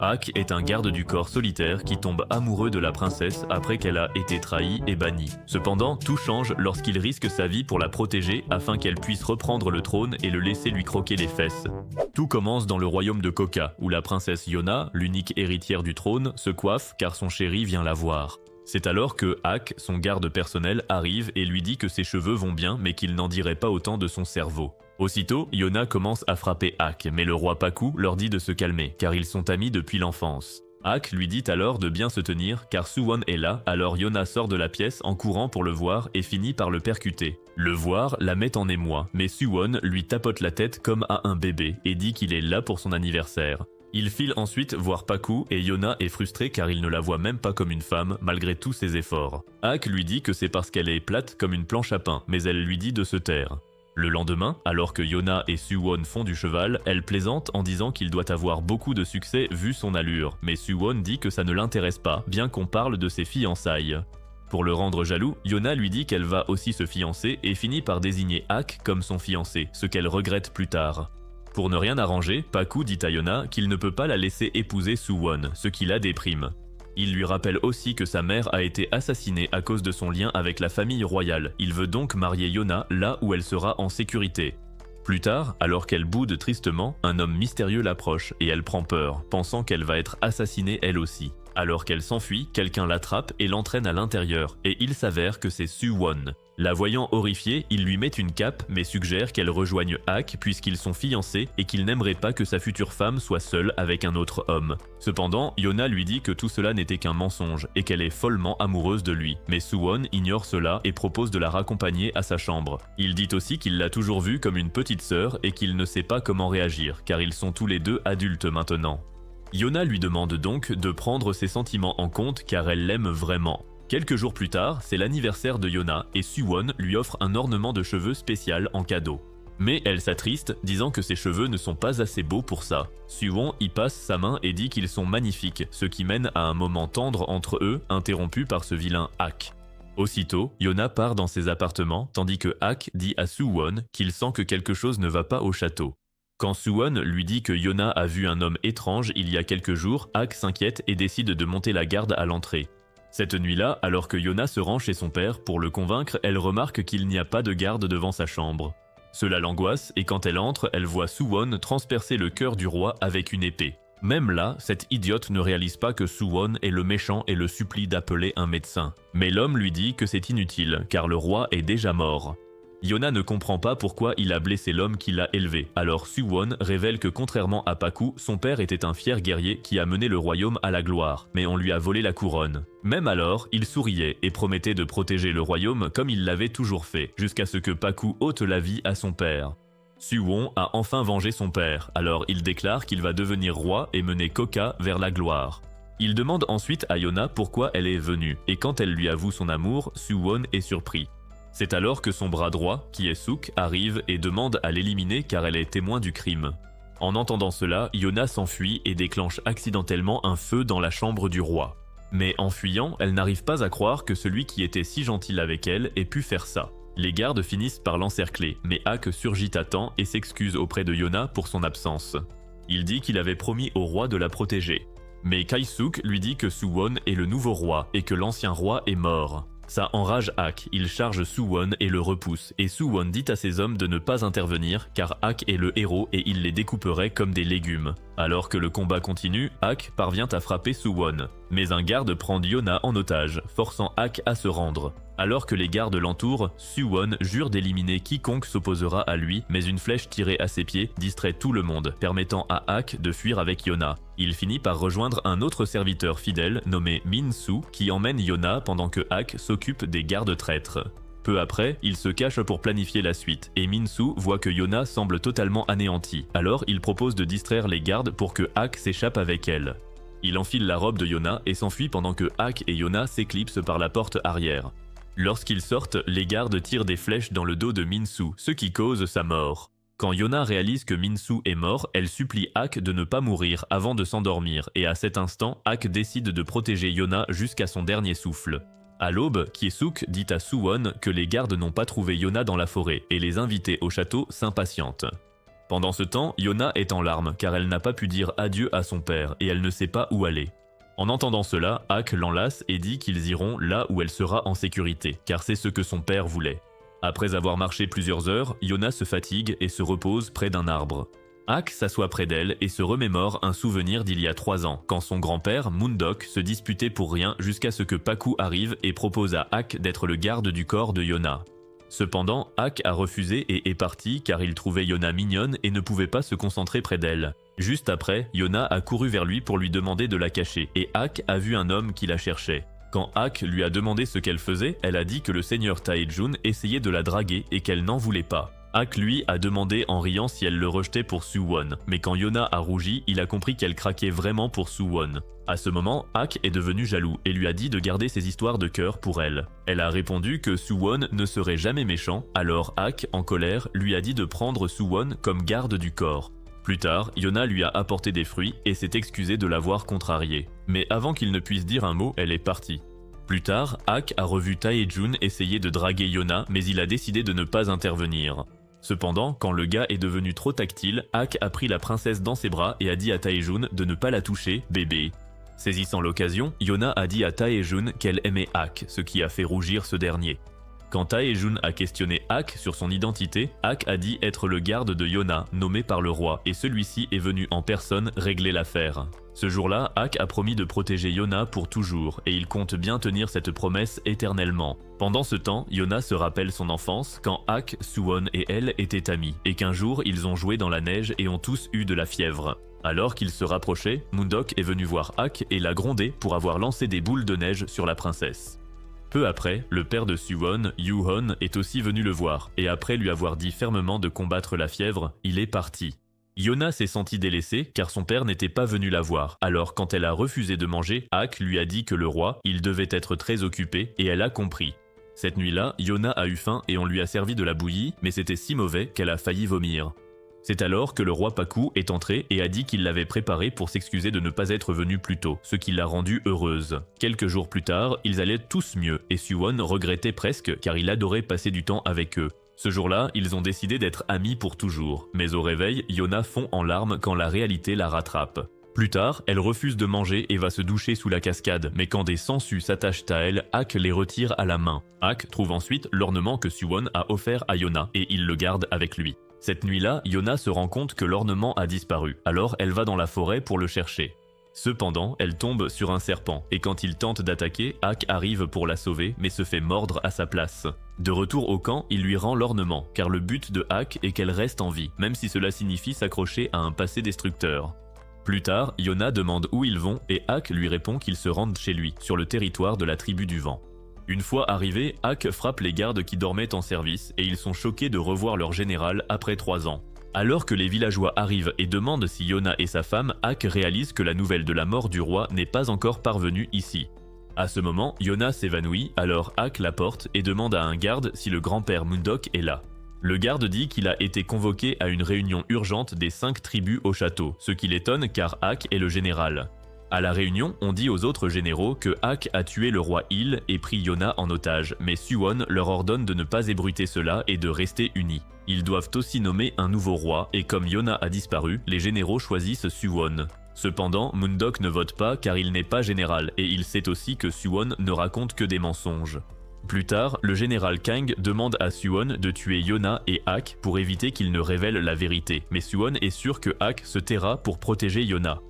Ak est un garde du corps solitaire qui tombe amoureux de la princesse après qu'elle a été trahie et bannie. Cependant, tout change lorsqu'il risque sa vie pour la protéger afin qu'elle puisse reprendre le trône et le laisser lui croquer les fesses. Tout commence dans le royaume de Koka, où la princesse Yona, l'unique héritière du trône, se coiffe car son chéri vient la voir. C'est alors que Ak, son garde personnel, arrive et lui dit que ses cheveux vont bien mais qu'il n'en dirait pas autant de son cerveau. Aussitôt, Yona commence à frapper Ak, mais le roi Paku leur dit de se calmer, car ils sont amis depuis l'enfance. Ak lui dit alors de bien se tenir, car Suwon est là, alors Yona sort de la pièce en courant pour le voir et finit par le percuter. Le voir la met en émoi, mais Suwon lui tapote la tête comme à un bébé et dit qu'il est là pour son anniversaire. Il file ensuite voir Paku et Yona est frustré car il ne la voit même pas comme une femme malgré tous ses efforts. Ak lui dit que c'est parce qu'elle est plate comme une planche à pain, mais elle lui dit de se taire. Le lendemain, alors que Yona et Suwon font du cheval, elle plaisante en disant qu'il doit avoir beaucoup de succès vu son allure, mais Suwon dit que ça ne l'intéresse pas, bien qu'on parle de ses fiançailles. Pour le rendre jaloux, Yona lui dit qu'elle va aussi se fiancer et finit par désigner Ak comme son fiancé, ce qu'elle regrette plus tard. Pour ne rien arranger, Paku dit à Yona qu'il ne peut pas la laisser épouser Suwon, ce qui la déprime. Il lui rappelle aussi que sa mère a été assassinée à cause de son lien avec la famille royale. Il veut donc marier Yona là où elle sera en sécurité. Plus tard, alors qu'elle boude tristement, un homme mystérieux l'approche et elle prend peur, pensant qu'elle va être assassinée elle aussi. Alors qu'elle s'enfuit, quelqu'un l'attrape et l'entraîne à l'intérieur, et il s'avère que c'est Suwon. La voyant horrifiée, il lui met une cape mais suggère qu'elle rejoigne Ak puisqu'ils sont fiancés et qu'il n'aimerait pas que sa future femme soit seule avec un autre homme. Cependant, Yona lui dit que tout cela n'était qu'un mensonge et qu'elle est follement amoureuse de lui, mais Suwon ignore cela et propose de la raccompagner à sa chambre. Il dit aussi qu'il l'a toujours vue comme une petite sœur et qu'il ne sait pas comment réagir car ils sont tous les deux adultes maintenant. Yona lui demande donc de prendre ses sentiments en compte car elle l'aime vraiment. Quelques jours plus tard, c'est l'anniversaire de Yona et Suwon lui offre un ornement de cheveux spécial en cadeau. Mais elle s'attriste, disant que ses cheveux ne sont pas assez beaux pour ça. Suwon y passe sa main et dit qu'ils sont magnifiques, ce qui mène à un moment tendre entre eux, interrompu par ce vilain Ak. Aussitôt, Yona part dans ses appartements, tandis que Ak dit à Suwon qu'il sent que quelque chose ne va pas au château. Quand Suwon lui dit que Yona a vu un homme étrange il y a quelques jours, Ak s'inquiète et décide de monter la garde à l'entrée. Cette nuit-là, alors que Yona se rend chez son père pour le convaincre, elle remarque qu'il n'y a pas de garde devant sa chambre. Cela l'angoisse et quand elle entre, elle voit Suwon transpercer le cœur du roi avec une épée. Même là, cette idiote ne réalise pas que Suwon est le méchant et le supplie d'appeler un médecin. Mais l'homme lui dit que c'est inutile, car le roi est déjà mort. Yona ne comprend pas pourquoi il a blessé l'homme qui l'a élevé, alors Suwon révèle que contrairement à Paku, son père était un fier guerrier qui a mené le royaume à la gloire, mais on lui a volé la couronne. Même alors, il souriait et promettait de protéger le royaume comme il l'avait toujours fait, jusqu'à ce que Paku ôte la vie à son père. Suwon a enfin vengé son père, alors il déclare qu'il va devenir roi et mener Koka vers la gloire. Il demande ensuite à Yona pourquoi elle est venue, et quand elle lui avoue son amour, Suwon est surpris. C'est alors que son bras droit, qui est Sook, arrive et demande à l'éliminer car elle est témoin du crime. En entendant cela, Yona s'enfuit et déclenche accidentellement un feu dans la chambre du roi. Mais en fuyant, elle n'arrive pas à croire que celui qui était si gentil avec elle ait pu faire ça. Les gardes finissent par l'encercler, mais Ak surgit à temps et s'excuse auprès de Yona pour son absence. Il dit qu'il avait promis au roi de la protéger. Mais Kai-Sook lui dit que Suwon est le nouveau roi et que l'ancien roi est mort. Ça enrage Ak, il charge Suwon et le repousse, et Suwon dit à ses hommes de ne pas intervenir car Ak est le héros et il les découperait comme des légumes. Alors que le combat continue, Ak parvient à frapper Suwon. Mais un garde prend Yona en otage, forçant Ak à se rendre. Alors que les gardes l'entourent, Suwon jure d'éliminer quiconque s'opposera à lui, mais une flèche tirée à ses pieds distrait tout le monde, permettant à Ak de fuir avec Yona. Il finit par rejoindre un autre serviteur fidèle nommé Min-Soo qui emmène Yona pendant que Ak s'occupe des gardes traîtres. Peu après, il se cache pour planifier la suite, et Min-Soo voit que Yona semble totalement anéantie. Alors il propose de distraire les gardes pour que Ak s'échappe avec elle. Il enfile la robe de Yona et s'enfuit pendant que Ak et Yona s'éclipsent par la porte arrière. Lorsqu'ils sortent, les gardes tirent des flèches dans le dos de Min-Soo, ce qui cause sa mort. Quand Yona réalise que Min-Soo est mort, elle supplie Ak de ne pas mourir avant de s'endormir, et à cet instant, Ak décide de protéger Yona jusqu'à son dernier souffle. À l'aube, Kye-Sook dit à Suwon que les gardes n'ont pas trouvé Yona dans la forêt, et les invités au château s'impatientent. Pendant ce temps, Yona est en larmes car elle n'a pas pu dire adieu à son père et elle ne sait pas où aller. En entendant cela, Ak l'enlace et dit qu'ils iront là où elle sera en sécurité, car c'est ce que son père voulait. Après avoir marché plusieurs heures, Yona se fatigue et se repose près d'un arbre. Ak s'assoit près d'elle et se remémore un souvenir d'il y a 3 ans, quand son grand-père, Mundok, se disputait pour rien jusqu'à ce que Paku arrive et propose à Ak d'être le garde du corps de Yona. Cependant, Ak a refusé et est parti car il trouvait Yona mignonne et ne pouvait pas se concentrer près d'elle. Juste après, Yona a couru vers lui pour lui demander de la cacher et Ak a vu un homme qui la cherchait. Quand Ak lui a demandé ce qu'elle faisait, elle a dit que le seigneur Taejun essayait de la draguer et qu'elle n'en voulait pas. Ak lui a demandé en riant si elle le rejetait pour Suwon, mais quand Yona a rougi, il a compris qu'elle craquait vraiment pour Suwon. À ce moment, Ak est devenu jaloux et lui a dit de garder ses histoires de cœur pour elle. Elle a répondu que Suwon ne serait jamais méchant, alors Ak, en colère, lui a dit de prendre Suwon comme garde du corps. Plus tard, Yona lui a apporté des fruits et s'est excusée de l'avoir contrarié. Mais avant qu'il ne puisse dire un mot, elle est partie. Plus tard, Ak a revu Taejun essayer de draguer Yona, mais il a décidé de ne pas intervenir. Cependant, quand le gars est devenu trop tactile, Ak a pris la princesse dans ses bras et a dit à Taejun de ne pas la toucher, bébé. Saisissant l'occasion, Yona a dit à Taejun qu'elle aimait Ak, ce qui a fait rougir ce dernier. Quand Taejun a questionné Ak sur son identité, Ak a dit être le garde de Yona, nommé par le roi, et celui-ci est venu en personne régler l'affaire. Ce jour-là, Ak a promis de protéger Yona pour toujours, et il compte bien tenir cette promesse éternellement. Pendant ce temps, Yona se rappelle son enfance, quand Ak, Suwon et elle étaient amis, et qu'un jour ils ont joué dans la neige et ont tous eu de la fièvre. Alors qu'ils se rapprochaient, Mundok est venu voir Ak et l'a grondé pour avoir lancé des boules de neige sur la princesse. Peu après, le père de Suwon, Yoo-hon, est aussi venu le voir, et après lui avoir dit fermement de combattre la fièvre, il est parti. Yona s'est sentie délaissée car son père n'était pas venu la voir, alors quand elle a refusé de manger, Ak lui a dit que le roi, il devait être très occupé, et elle a compris. Cette nuit-là, Yona a eu faim et on lui a servi de la bouillie, mais c'était si mauvais qu'elle a failli vomir. C'est alors que le roi Paku est entré et a dit qu'il l'avait préparée pour s'excuser de ne pas être venu plus tôt, ce qui l'a rendue heureuse. Quelques jours plus tard, ils allaient tous mieux et Suwon regrettait presque car il adorait passer du temps avec eux. Ce jour-là, ils ont décidé d'être amis pour toujours, mais au réveil, Yona fond en larmes quand la réalité la rattrape. Plus tard, elle refuse de manger et va se doucher sous la cascade, mais quand des sangsues s'attachent à elle, Ak les retire à la main. Ak trouve ensuite l'ornement que Suwon a offert à Yona et il le garde avec lui. Cette nuit-là, Yona se rend compte que l'ornement a disparu, alors elle va dans la forêt pour le chercher. Cependant, elle tombe sur un serpent, et quand il tente d'attaquer, Ak arrive pour la sauver, mais se fait mordre à sa place. De retour au camp, il lui rend l'ornement, car le but de Ak est qu'elle reste en vie, même si cela signifie s'accrocher à un passé destructeur. Plus tard, Yona demande où ils vont, et Ak lui répond qu'ils se rendent chez lui, sur le territoire de la tribu du vent. Une fois arrivé, Ak frappe les gardes qui dormaient en service et ils sont choqués de revoir leur général après 3 ans. Alors que les villageois arrivent et demandent si Yona et sa femme, Ak réalise que la nouvelle de la mort du roi n'est pas encore parvenue ici. À ce moment, Yona s'évanouit, alors Ak la porte et demande à un garde si le grand-père Mundok est là. Le garde dit qu'il a été convoqué à une réunion urgente des 5 tribus au château, ce qui l'étonne car Ak est le général. À la réunion, on dit aux autres généraux que Ak a tué le roi Il et pris Yona en otage, mais Suwon leur ordonne de ne pas ébruiter cela et de rester unis. Ils doivent aussi nommer un nouveau roi, et comme Yona a disparu, les généraux choisissent Suwon. Cependant, Mundok ne vote pas car il n'est pas général, et il sait aussi que Suwon ne raconte que des mensonges. Plus tard, le général Kang demande à Suwon de tuer Yona et Ak pour éviter qu'il ne révèle la vérité, mais Suwon est sûr que Ak se taira pour protéger Yona.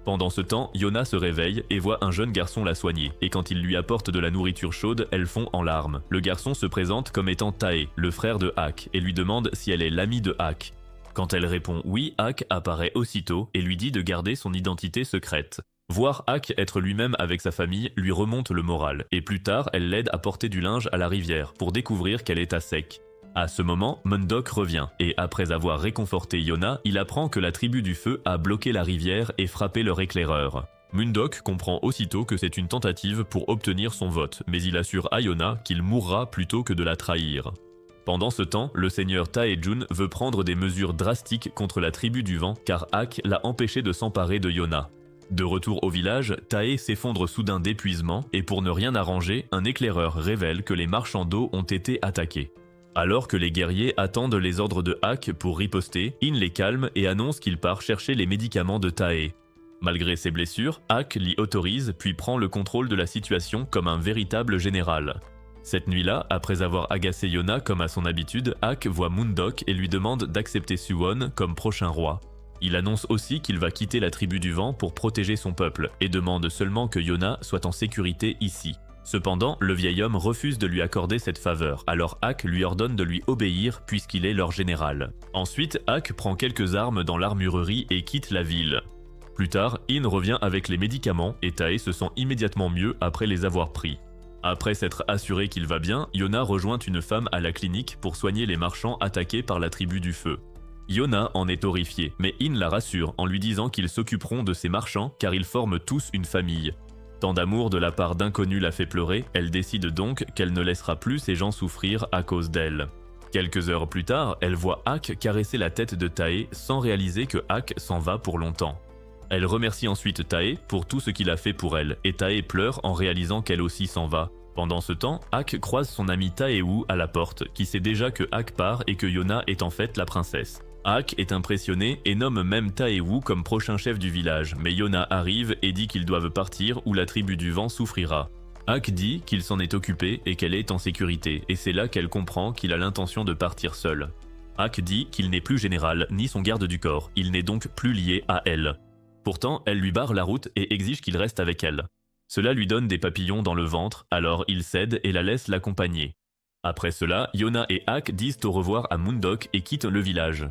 Pendant ce temps, Yona se réveille et voit un jeune garçon la soigner, et quand il lui apporte de la nourriture chaude, elle fond en larmes. Le garçon se présente comme étant Tae, le frère de Ak, et lui demande si elle est l'amie de Ak. Quand elle répond oui, Ak apparaît aussitôt et lui dit de garder son identité secrète. Voir Ak être lui-même avec sa famille lui remonte le moral, et plus tard, elle l'aide à porter du linge à la rivière pour découvrir qu'elle est à sec. À ce moment, Mundok revient, et après avoir réconforté Yona, il apprend que la tribu du feu a bloqué la rivière et frappé leur éclaireur. Mundok comprend aussitôt que c'est une tentative pour obtenir son vote, mais il assure à Yona qu'il mourra plutôt que de la trahir. Pendant ce temps, le seigneur Taejun veut prendre des mesures drastiques contre la tribu du vent car Ak l'a empêché de s'emparer de Yona. De retour au village, Tae s'effondre soudain d'épuisement et pour ne rien arranger, un éclaireur révèle que les marchands d'eau ont été attaqués. Alors que les guerriers attendent les ordres de Ak pour riposter, In les calme et annonce qu'il part chercher les médicaments de Tae. Malgré ses blessures, Ak l'y autorise puis prend le contrôle de la situation comme un véritable général. Cette nuit-là, après avoir agacé Yona comme à son habitude, Ak voit Moondok et lui demande d'accepter Suwon comme prochain roi. Il annonce aussi qu'il va quitter la tribu du vent pour protéger son peuple et demande seulement que Yona soit en sécurité ici. Cependant, le vieil homme refuse de lui accorder cette faveur, alors Ak lui ordonne de lui obéir puisqu'il est leur général. Ensuite, Ak prend quelques armes dans l'armurerie et quitte la ville. Plus tard, In revient avec les médicaments et Tae se sent immédiatement mieux après les avoir pris. Après s'être assuré qu'il va bien, Yona rejoint une femme à la clinique pour soigner les marchands attaqués par la tribu du feu. Yona en est horrifiée, mais In la rassure en lui disant qu'ils s'occuperont de ces marchands car ils forment tous une famille. Tant d'amour de la part d'inconnus la fait pleurer, elle décide donc qu'elle ne laissera plus ces gens souffrir à cause d'elle. Quelques heures plus tard, elle voit Ak caresser la tête de Tae sans réaliser que Ak s'en va pour longtemps. Elle remercie ensuite Tae pour tout ce qu'il a fait pour elle, et Tae pleure en réalisant qu'elle aussi s'en va. Pendant ce temps, Ak croise son ami Taewu à la porte, qui sait déjà que Ak part et que Yona est en fait la princesse. Ak est impressionné et nomme même Taewu comme prochain chef du village, mais Yona arrive et dit qu'ils doivent partir ou la tribu du vent souffrira. Ak dit qu'il s'en est occupé et qu'elle est en sécurité, et c'est là qu'elle comprend qu'il a l'intention de partir seul. Ak dit qu'il n'est plus général ni son garde du corps, il n'est donc plus lié à elle. Pourtant, elle lui barre la route et exige qu'il reste avec elle. Cela lui donne des papillons dans le ventre, alors il cède et la laisse l'accompagner. Après cela, Yona et Ak disent au revoir à Moondok et quittent le village.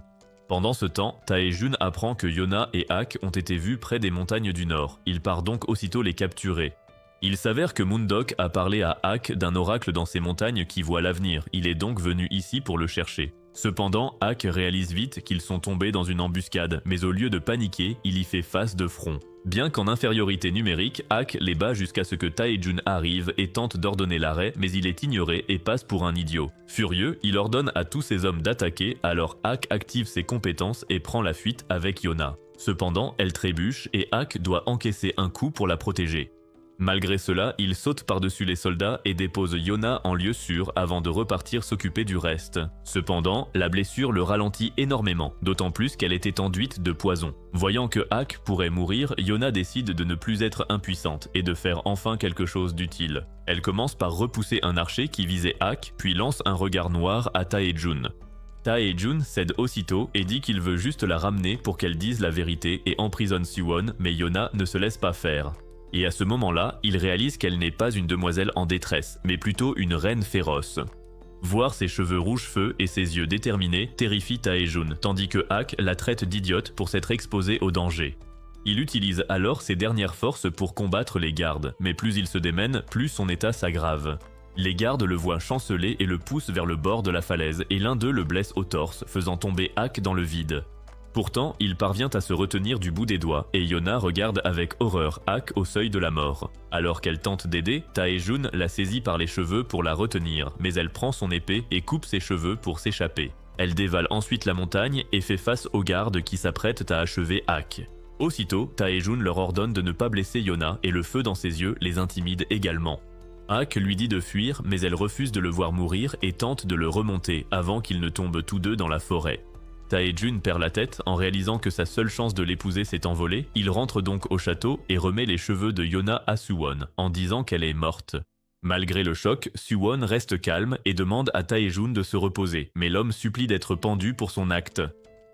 Pendant ce temps, Tae-jun apprend que Yona et Ak ont été vus près des montagnes du nord. Il part donc aussitôt les capturer. Il s'avère que Moondok a parlé à Ak d'un oracle dans ces montagnes qui voit l'avenir. Il est donc venu ici pour le chercher. Cependant, Ak réalise vite qu'ils sont tombés dans une embuscade, mais au lieu de paniquer, il y fait face de front. Bien qu'en infériorité numérique, Ak les bat jusqu'à ce que Tae-jun arrive et tente d'ordonner l'arrêt, mais il est ignoré et passe pour un idiot. Furieux, il ordonne à tous ses hommes d'attaquer, alors Ak active ses compétences et prend la fuite avec Yona. Cependant, elle trébuche et Ak doit encaisser un coup pour la protéger. Malgré cela, il saute par-dessus les soldats et dépose Yona en lieu sûr avant de repartir s'occuper du reste. Cependant, la blessure le ralentit énormément, d'autant plus qu'elle était enduite de poison. Voyant que Ak pourrait mourir, Yona décide de ne plus être impuissante et de faire enfin quelque chose d'utile. Elle commence par repousser un archer qui visait Ak, puis lance un regard noir à Tae-jun. Tae-jun cède aussitôt et dit qu'il veut juste la ramener pour qu'elle dise la vérité et emprisonne Suwon, mais Yona ne se laisse pas faire. Et à ce moment-là, il réalise qu'elle n'est pas une demoiselle en détresse, mais plutôt une reine féroce. Voir ses cheveux rouge-feu et ses yeux déterminés terrifie Tae-jun, tandis que Ak la traite d'idiote pour s'être exposée au danger. Il utilise alors ses dernières forces pour combattre les gardes, mais plus il se démène, plus son état s'aggrave. Les gardes le voient chanceler et le poussent vers le bord de la falaise, et l'un d'eux le blesse au torse, faisant tomber Ak dans le vide. Pourtant, il parvient à se retenir du bout des doigts, et Yona regarde avec horreur Ak au seuil de la mort. Alors qu'elle tente d'aider, Tae-jun la saisit par les cheveux pour la retenir, mais elle prend son épée et coupe ses cheveux pour s'échapper. Elle dévale ensuite la montagne et fait face aux gardes qui s'apprêtent à achever Ak. Aussitôt, Tae-jun leur ordonne de ne pas blesser Yona, et le feu dans ses yeux les intimide également. Ak lui dit de fuir, mais elle refuse de le voir mourir et tente de le remonter avant qu'ils ne tombent tous deux dans la forêt. Tae-jun perd la tête en réalisant que sa seule chance de l'épouser s'est envolée. Il rentre donc au château et remet les cheveux de Yona à Suwon, en disant qu'elle est morte. Malgré le choc, Suwon reste calme et demande à Tae-jun de se reposer, mais l'homme supplie d'être pendu pour son acte.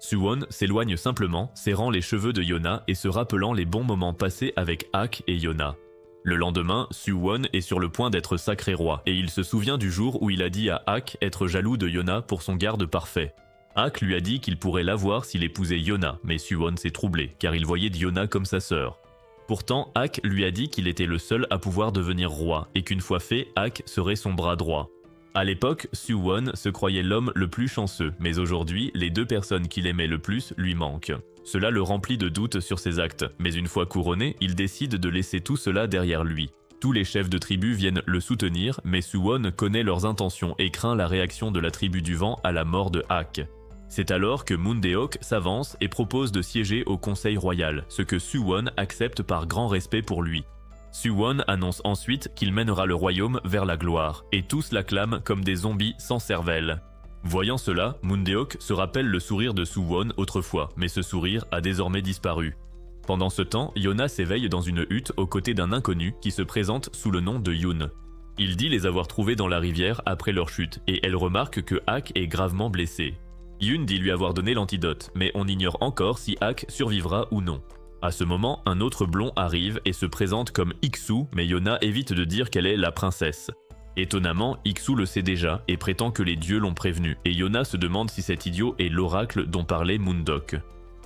Suwon s'éloigne simplement, serrant les cheveux de Yona et se rappelant les bons moments passés avec Ak et Yona. Le lendemain, Suwon est sur le point d'être sacré roi, et il se souvient du jour où il a dit à Ak être jaloux de Yona pour son garde parfait. Ak lui a dit qu'il pourrait l'avoir s'il épousait Yona, mais Suwon s'est troublé, car il voyait Yona comme sa sœur. Pourtant, Ak lui a dit qu'il était le seul à pouvoir devenir roi, et qu'une fois fait, Ak serait son bras droit. À l'époque, Suwon se croyait l'homme le plus chanceux, mais aujourd'hui, les deux personnes qu'il aimait le plus lui manquent. Cela le remplit de doutes sur ses actes, mais une fois couronné, il décide de laisser tout cela derrière lui. Tous les chefs de tribu viennent le soutenir, mais Suwon connaît leurs intentions et craint la réaction de la tribu du vent à la mort de Ak. C'est alors que Moondeok s'avance et propose de siéger au conseil royal, ce que Suwon accepte par grand respect pour lui. Suwon annonce ensuite qu'il mènera le royaume vers la gloire, et tous l'acclament comme des zombies sans cervelle. Voyant cela, Mundeok se rappelle le sourire de Suwon autrefois, mais ce sourire a désormais disparu. Pendant ce temps, Yona s'éveille dans une hutte aux côtés d'un inconnu qui se présente sous le nom de Yoon. Il dit les avoir trouvés dans la rivière après leur chute, et elle remarque que Ak est gravement blessé. Yoon dit lui avoir donné l'antidote, mais on ignore encore si Ak survivra ou non. À ce moment, un autre blond arrive et se présente comme Iksu, mais Yona évite de dire qu'elle est la princesse. Étonnamment, Iksu le sait déjà et prétend que les dieux l'ont prévenu, et Yona se demande si cet idiot est l'oracle dont parlait Mundok.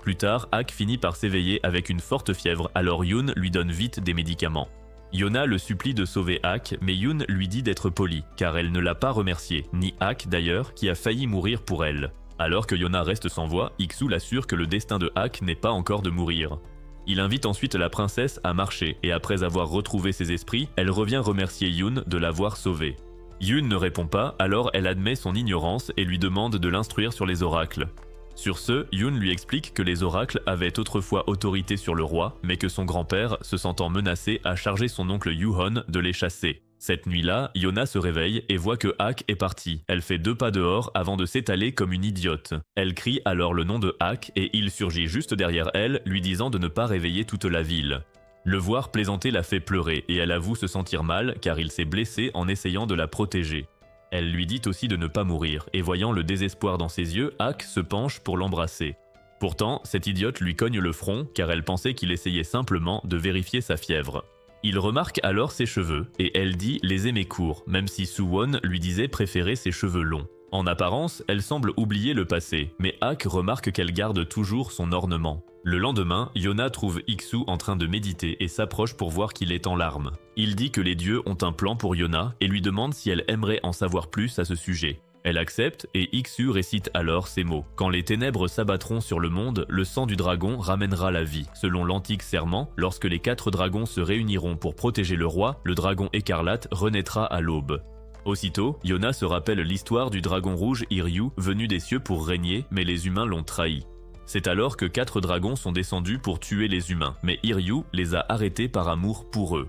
Plus tard, Ak finit par s'éveiller avec une forte fièvre, alors Yoon lui donne vite des médicaments. Yona le supplie de sauver Ak, mais Yoon lui dit d'être poli, car elle ne l'a pas remercié, ni Ak d'ailleurs, qui a failli mourir pour elle. Alors que Yona reste sans voix, Iksu l'assure que le destin de Ak n'est pas encore de mourir. Il invite ensuite la princesse à marcher, et après avoir retrouvé ses esprits, elle revient remercier Yoon de l'avoir sauvée. Yoon ne répond pas, alors elle admet son ignorance et lui demande de l'instruire sur les oracles. Sur ce, Yoon lui explique que les oracles avaient autrefois autorité sur le roi, mais que son grand-père, se sentant menacé, a chargé son oncle Yuhon de les chasser. Cette nuit-là, Yona se réveille et voit que Ak est parti. Elle fait 2 pas dehors avant de s'étaler comme une idiote. Elle crie alors le nom de Ak et il surgit juste derrière elle, lui disant de ne pas réveiller toute la ville. Le voir plaisanter la fait pleurer et elle avoue se sentir mal car il s'est blessé en essayant de la protéger. Elle lui dit aussi de ne pas mourir et voyant le désespoir dans ses yeux, Ak se penche pour l'embrasser. Pourtant, cette idiote lui cogne le front car elle pensait qu'il essayait simplement de vérifier sa fièvre. Il remarque alors ses cheveux, et elle dit les aimer courts, même si Suwon lui disait préférer ses cheveux longs. En apparence, elle semble oublier le passé, mais Ak remarque qu'elle garde toujours son ornement. Le lendemain, Yona trouve Iksu en train de méditer et s'approche pour voir qu'il est en larmes. Il dit que les dieux ont un plan pour Yona et lui demande si elle aimerait en savoir plus à ce sujet. Elle accepte et Iksu récite alors ces mots. « Quand les ténèbres s'abattront sur le monde, le sang du dragon ramènera la vie. Selon l'antique serment, lorsque les 4 dragons se réuniront pour protéger le roi, le dragon écarlate renaîtra à l'aube. » Aussitôt, Yona se rappelle l'histoire du dragon rouge Iryu venu des cieux pour régner, mais les humains l'ont trahi. C'est alors que 4 dragons sont descendus pour tuer les humains, mais Iryu les a arrêtés par amour pour eux.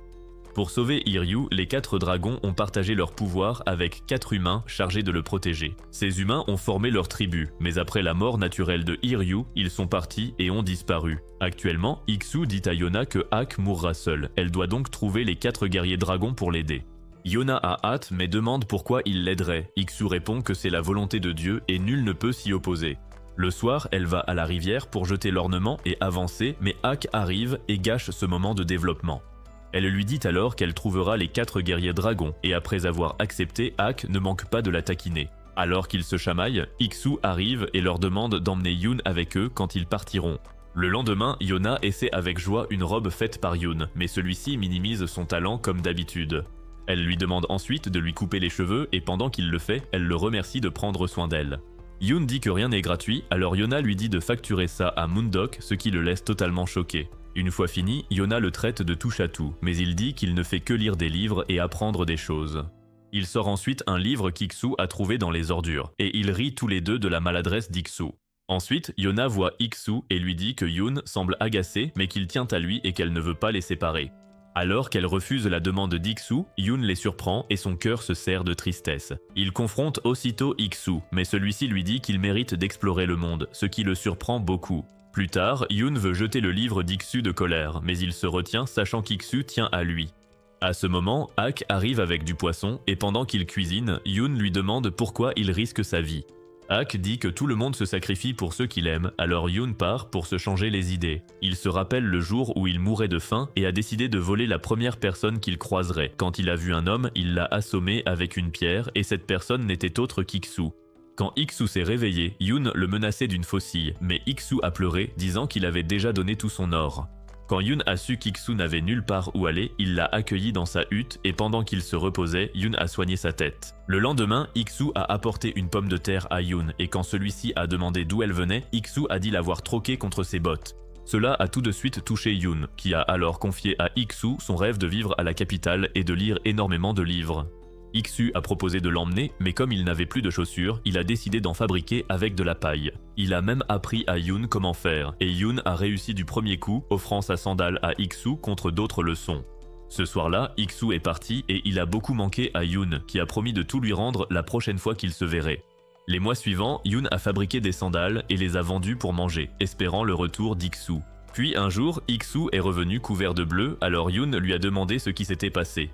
Pour sauver Iryu, les 4 dragons ont partagé leur pouvoir avec 4 humains chargés de le protéger. Ces humains ont formé leur tribu, mais après la mort naturelle de Iryu, ils sont partis et ont disparu. Actuellement, Iksu dit à Yona que Ak mourra seule. Elle doit donc trouver les 4 guerriers dragons pour l'aider. Yona a hâte mais demande pourquoi il l'aiderait. Iksu répond que c'est la volonté de Dieu et nul ne peut s'y opposer. Le soir, elle va à la rivière pour jeter l'ornement et avancer, mais Ak arrive et gâche ce moment de développement. Elle lui dit alors qu'elle trouvera les 4 guerriers dragons, et après avoir accepté, Ak ne manque pas de la taquiner. Alors qu'ils se chamaillent, Iksu arrive et leur demande d'emmener Yoon avec eux quand ils partiront. Le lendemain, Yona essaie avec joie une robe faite par Yoon, mais celui-ci minimise son talent comme d'habitude. Elle lui demande ensuite de lui couper les cheveux et pendant qu'il le fait, elle le remercie de prendre soin d'elle. Yoon dit que rien n'est gratuit, alors Yona lui dit de facturer ça à Mundok, ce qui le laisse totalement choqué. Une fois fini, Yona le traite de touche-à-tout, mais il dit qu'il ne fait que lire des livres et apprendre des choses. Il sort ensuite un livre qu'Iksu a trouvé dans les ordures, et ils rient tous les deux de la maladresse d'Iksu. Ensuite, Yona voit Iksu et lui dit que Yoon semble agacé, mais qu'il tient à lui et qu'elle ne veut pas les séparer. Alors qu'elle refuse la demande d'Iksu, Yoon les surprend et son cœur se serre de tristesse. Il confronte aussitôt Iksu, mais celui-ci lui dit qu'il mérite d'explorer le monde, ce qui le surprend beaucoup. Plus tard, Yoon veut jeter le livre d'Iksu de colère, mais il se retient sachant qu'Iksu tient à lui. À ce moment, Ak arrive avec du poisson et pendant qu'il cuisine, Yoon lui demande pourquoi il risque sa vie. Ak dit que tout le monde se sacrifie pour ceux qu'il aime, alors Yoon part pour se changer les idées. Il se rappelle le jour où il mourait de faim et a décidé de voler la première personne qu'il croiserait. Quand il a vu un homme, il l'a assommé avec une pierre et cette personne n'était autre qu'Iksu. Quand Iksu s'est réveillé, Yoon le menaçait d'une faucille, mais Iksu a pleuré, disant qu'il avait déjà donné tout son or. Quand Yoon a su qu'Iksu n'avait nulle part où aller, il l'a accueilli dans sa hutte et pendant qu'il se reposait, Yoon a soigné sa tête. Le lendemain, Iksu a apporté une pomme de terre à Yoon et quand celui-ci a demandé d'où elle venait, Iksu a dit l'avoir troquée contre ses bottes. Cela a tout de suite touché Yoon, qui a alors confié à Iksu son rêve de vivre à la capitale et de lire énormément de livres. Iksu a proposé de l'emmener, mais comme il n'avait plus de chaussures, il a décidé d'en fabriquer avec de la paille. Il a même appris à Yoon comment faire, et Yoon a réussi du premier coup, offrant sa sandale à Iksu contre d'autres leçons. Ce soir-là, Iksu est parti et il a beaucoup manqué à Yoon, qui a promis de tout lui rendre la prochaine fois qu'il se verrait. Les mois suivants, Yoon a fabriqué des sandales et les a vendues pour manger, espérant le retour d'Ik-Soo. Puis un jour, Ik-Soo est revenu couvert de bleu, alors Yoon lui a demandé ce qui s'était passé.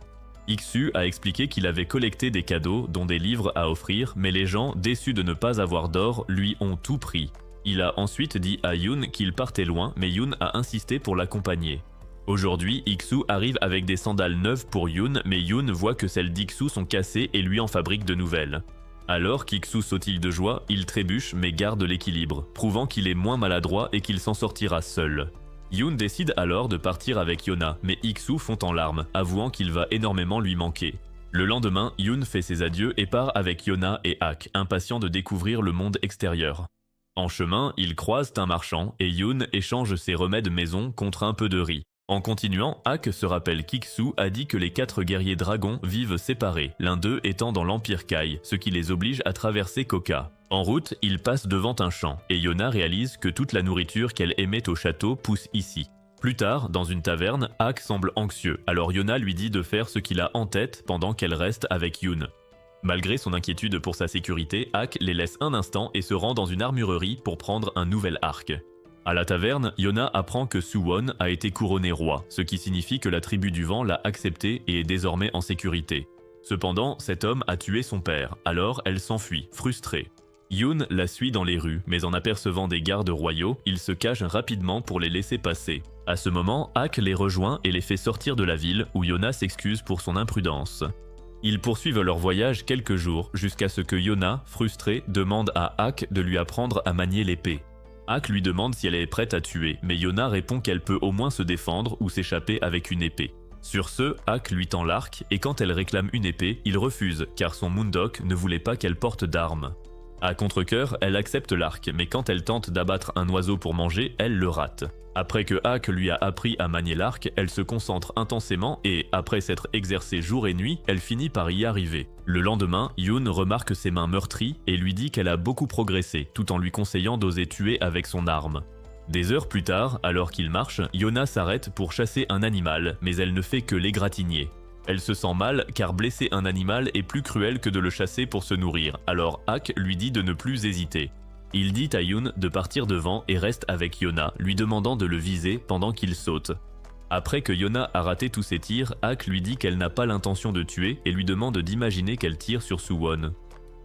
Ik-Soo a expliqué qu'il avait collecté des cadeaux, dont des livres à offrir, mais les gens, déçus de ne pas avoir d'or, lui ont tout pris. Il a ensuite dit à Yoon qu'il partait loin, mais Yoon a insisté pour l'accompagner. Aujourd'hui, Ik-Soo arrive avec des sandales neuves pour Yoon, mais Yoon voit que celles d'Ik-Soo sont cassées et lui en fabrique de nouvelles. Alors qu'Ik-Soo sautille de joie, il trébuche mais garde l'équilibre, prouvant qu'il est moins maladroit et qu'il s'en sortira seul. Yoon décide alors de partir avec Yona, mais Ik-Soo fond en larmes, avouant qu'il va énormément lui manquer. Le lendemain, Yoon fait ses adieux et part avec Yona et Ak, impatient de découvrir le monde extérieur. En chemin, ils croisent un marchand et Yoon échange ses remèdes maison contre un peu de riz. En continuant, Ak se rappelle qu'Ik-Soo a dit que les 4 guerriers dragons vivent séparés, l'un d'eux étant dans l'Empire Kai, ce qui les oblige à traverser Koka. En route, ils passent devant un champ, et Yona réalise que toute la nourriture qu'elle aimait au château pousse ici. Plus tard, dans une taverne, Ak semble anxieux, alors Yona lui dit de faire ce qu'il a en tête pendant qu'elle reste avec Yoon. Malgré son inquiétude pour sa sécurité, Ak les laisse un instant et se rend dans une armurerie pour prendre un nouvel arc. À la taverne, Yona apprend que Suwon a été couronné roi, ce qui signifie que la tribu du vent l'a accepté et est désormais en sécurité. Cependant, cet homme a tué son père, alors elle s'enfuit, frustrée. Yoon la suit dans les rues, mais en apercevant des gardes royaux, il se cache rapidement pour les laisser passer. À ce moment, Ak les rejoint et les fait sortir de la ville, où Yona s'excuse pour son imprudence. Ils poursuivent leur voyage quelques jours, jusqu'à ce que Yona, frustrée, demande à Ak de lui apprendre à manier l'épée. Ak lui demande si elle est prête à tuer, mais Yona répond qu'elle peut au moins se défendre ou s'échapper avec une épée. Sur ce, Ak lui tend l'arc, et quand elle réclame une épée, il refuse, car son Moondok ne voulait pas qu'elle porte d'armes. À contre-cœur, elle accepte l'arc, mais quand elle tente d'abattre un oiseau pour manger, elle le rate. Après que Ak lui a appris à manier l'arc, elle se concentre intensément et, après s'être exercée jour et nuit, elle finit par y arriver. Le lendemain, Yoon remarque ses mains meurtries et lui dit qu'elle a beaucoup progressé, tout en lui conseillant d'oser tuer avec son arme. Des heures plus tard, alors qu'il marche, Yona s'arrête pour chasser un animal, mais elle ne fait que l'égratigner. Elle se sent mal car blesser un animal est plus cruel que de le chasser pour se nourrir, alors Ak lui dit de ne plus hésiter. Il dit à Yoon de partir devant et reste avec Yona, lui demandant de le viser pendant qu'il saute. Après que Yona a raté tous ses tirs, Ak lui dit qu'elle n'a pas l'intention de tuer et lui demande d'imaginer qu'elle tire sur Suwon.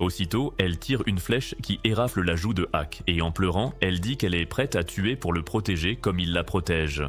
Aussitôt, elle tire une flèche qui érafle la joue de Ak et en pleurant, elle dit qu'elle est prête à tuer pour le protéger comme il la protège.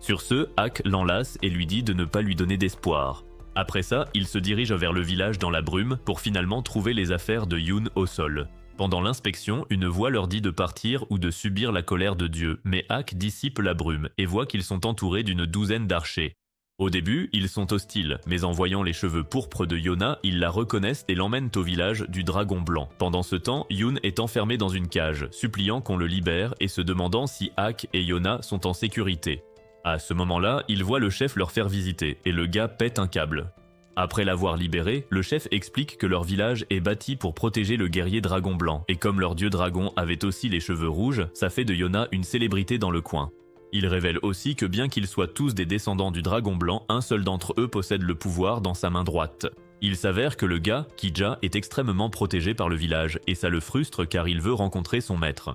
Sur ce, Ak l'enlace et lui dit de ne pas lui donner d'espoir. Après ça, il se dirige vers le village dans la brume pour finalement trouver les affaires de Yoon au sol. Pendant l'inspection, une voix leur dit de partir ou de subir la colère de Dieu, mais Ak dissipe la brume et voit qu'ils sont entourés d'une douzaine d'archers. Au début, ils sont hostiles, mais en voyant les cheveux pourpres de Yona, ils la reconnaissent et l'emmènent au village du Dragon Blanc. Pendant ce temps, Yoon est enfermé dans une cage, suppliant qu'on le libère et se demandant si Ak et Yona sont en sécurité. À ce moment-là, il voit le chef leur faire visiter et le gars pète un câble. Après l'avoir libéré, le chef explique que leur village est bâti pour protéger le guerrier dragon blanc, et comme leur dieu dragon avait aussi les cheveux rouges, ça fait de Yona une célébrité dans le coin. Il révèle aussi que bien qu'ils soient tous des descendants du dragon blanc, un seul d'entre eux possède le pouvoir dans sa main droite. Il s'avère que le gars, Kija, est extrêmement protégé par le village, et ça le frustre car il veut rencontrer son maître.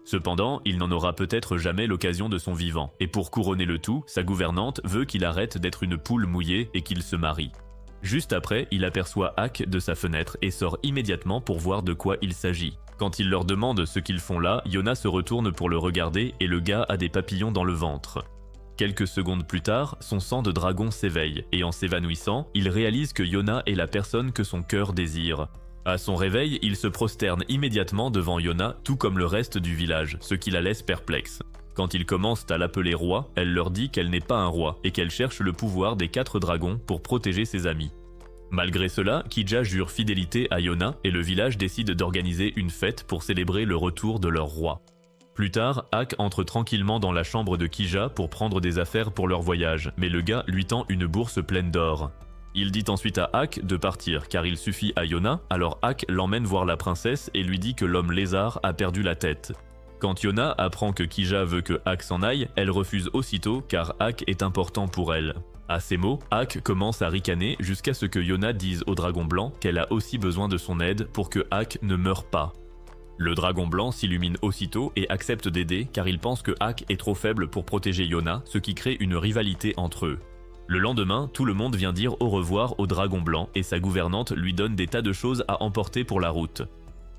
Cependant, il n'en aura peut-être jamais l'occasion de son vivant, et pour couronner le tout, sa gouvernante veut qu'il arrête d'être une poule mouillée et qu'il se marie. Juste après, il aperçoit Ak de sa fenêtre et sort immédiatement pour voir de quoi il s'agit. Quand il leur demande ce qu'ils font là, Yona se retourne pour le regarder et le gars a des papillons dans le ventre. Quelques secondes plus tard, son sang de dragon s'éveille et en s'évanouissant, il réalise que Yona est la personne que son cœur désire. À son réveil, il se prosterne immédiatement devant Yona, tout comme le reste du village, ce qui la laisse perplexe. Quand ils commencent à l'appeler roi, elle leur dit qu'elle n'est pas un roi et qu'elle cherche le pouvoir des 4 dragons pour protéger ses amis. Malgré cela, Kija jure fidélité à Yona et le village décide d'organiser une fête pour célébrer le retour de leur roi. Plus tard, Ak entre tranquillement dans la chambre de Kija pour prendre des affaires pour leur voyage, mais le gars lui tend une bourse pleine d'or. Il dit ensuite à Ak de partir car il suffit à Yona, alors Ak l'emmène voir la princesse et lui dit que l'homme lézard a perdu la tête. Quand Yona apprend que Kija veut que Ak s'en aille, elle refuse aussitôt car Ak est important pour elle. À ces mots, Ak commence à ricaner jusqu'à ce que Yona dise au dragon blanc qu'elle a aussi besoin de son aide pour que Ak ne meure pas. Le dragon blanc s'illumine aussitôt et accepte d'aider car il pense que Ak est trop faible pour protéger Yona, ce qui crée une rivalité entre eux. Le lendemain, tout le monde vient dire au revoir au dragon blanc et sa gouvernante lui donne des tas de choses à emporter pour la route.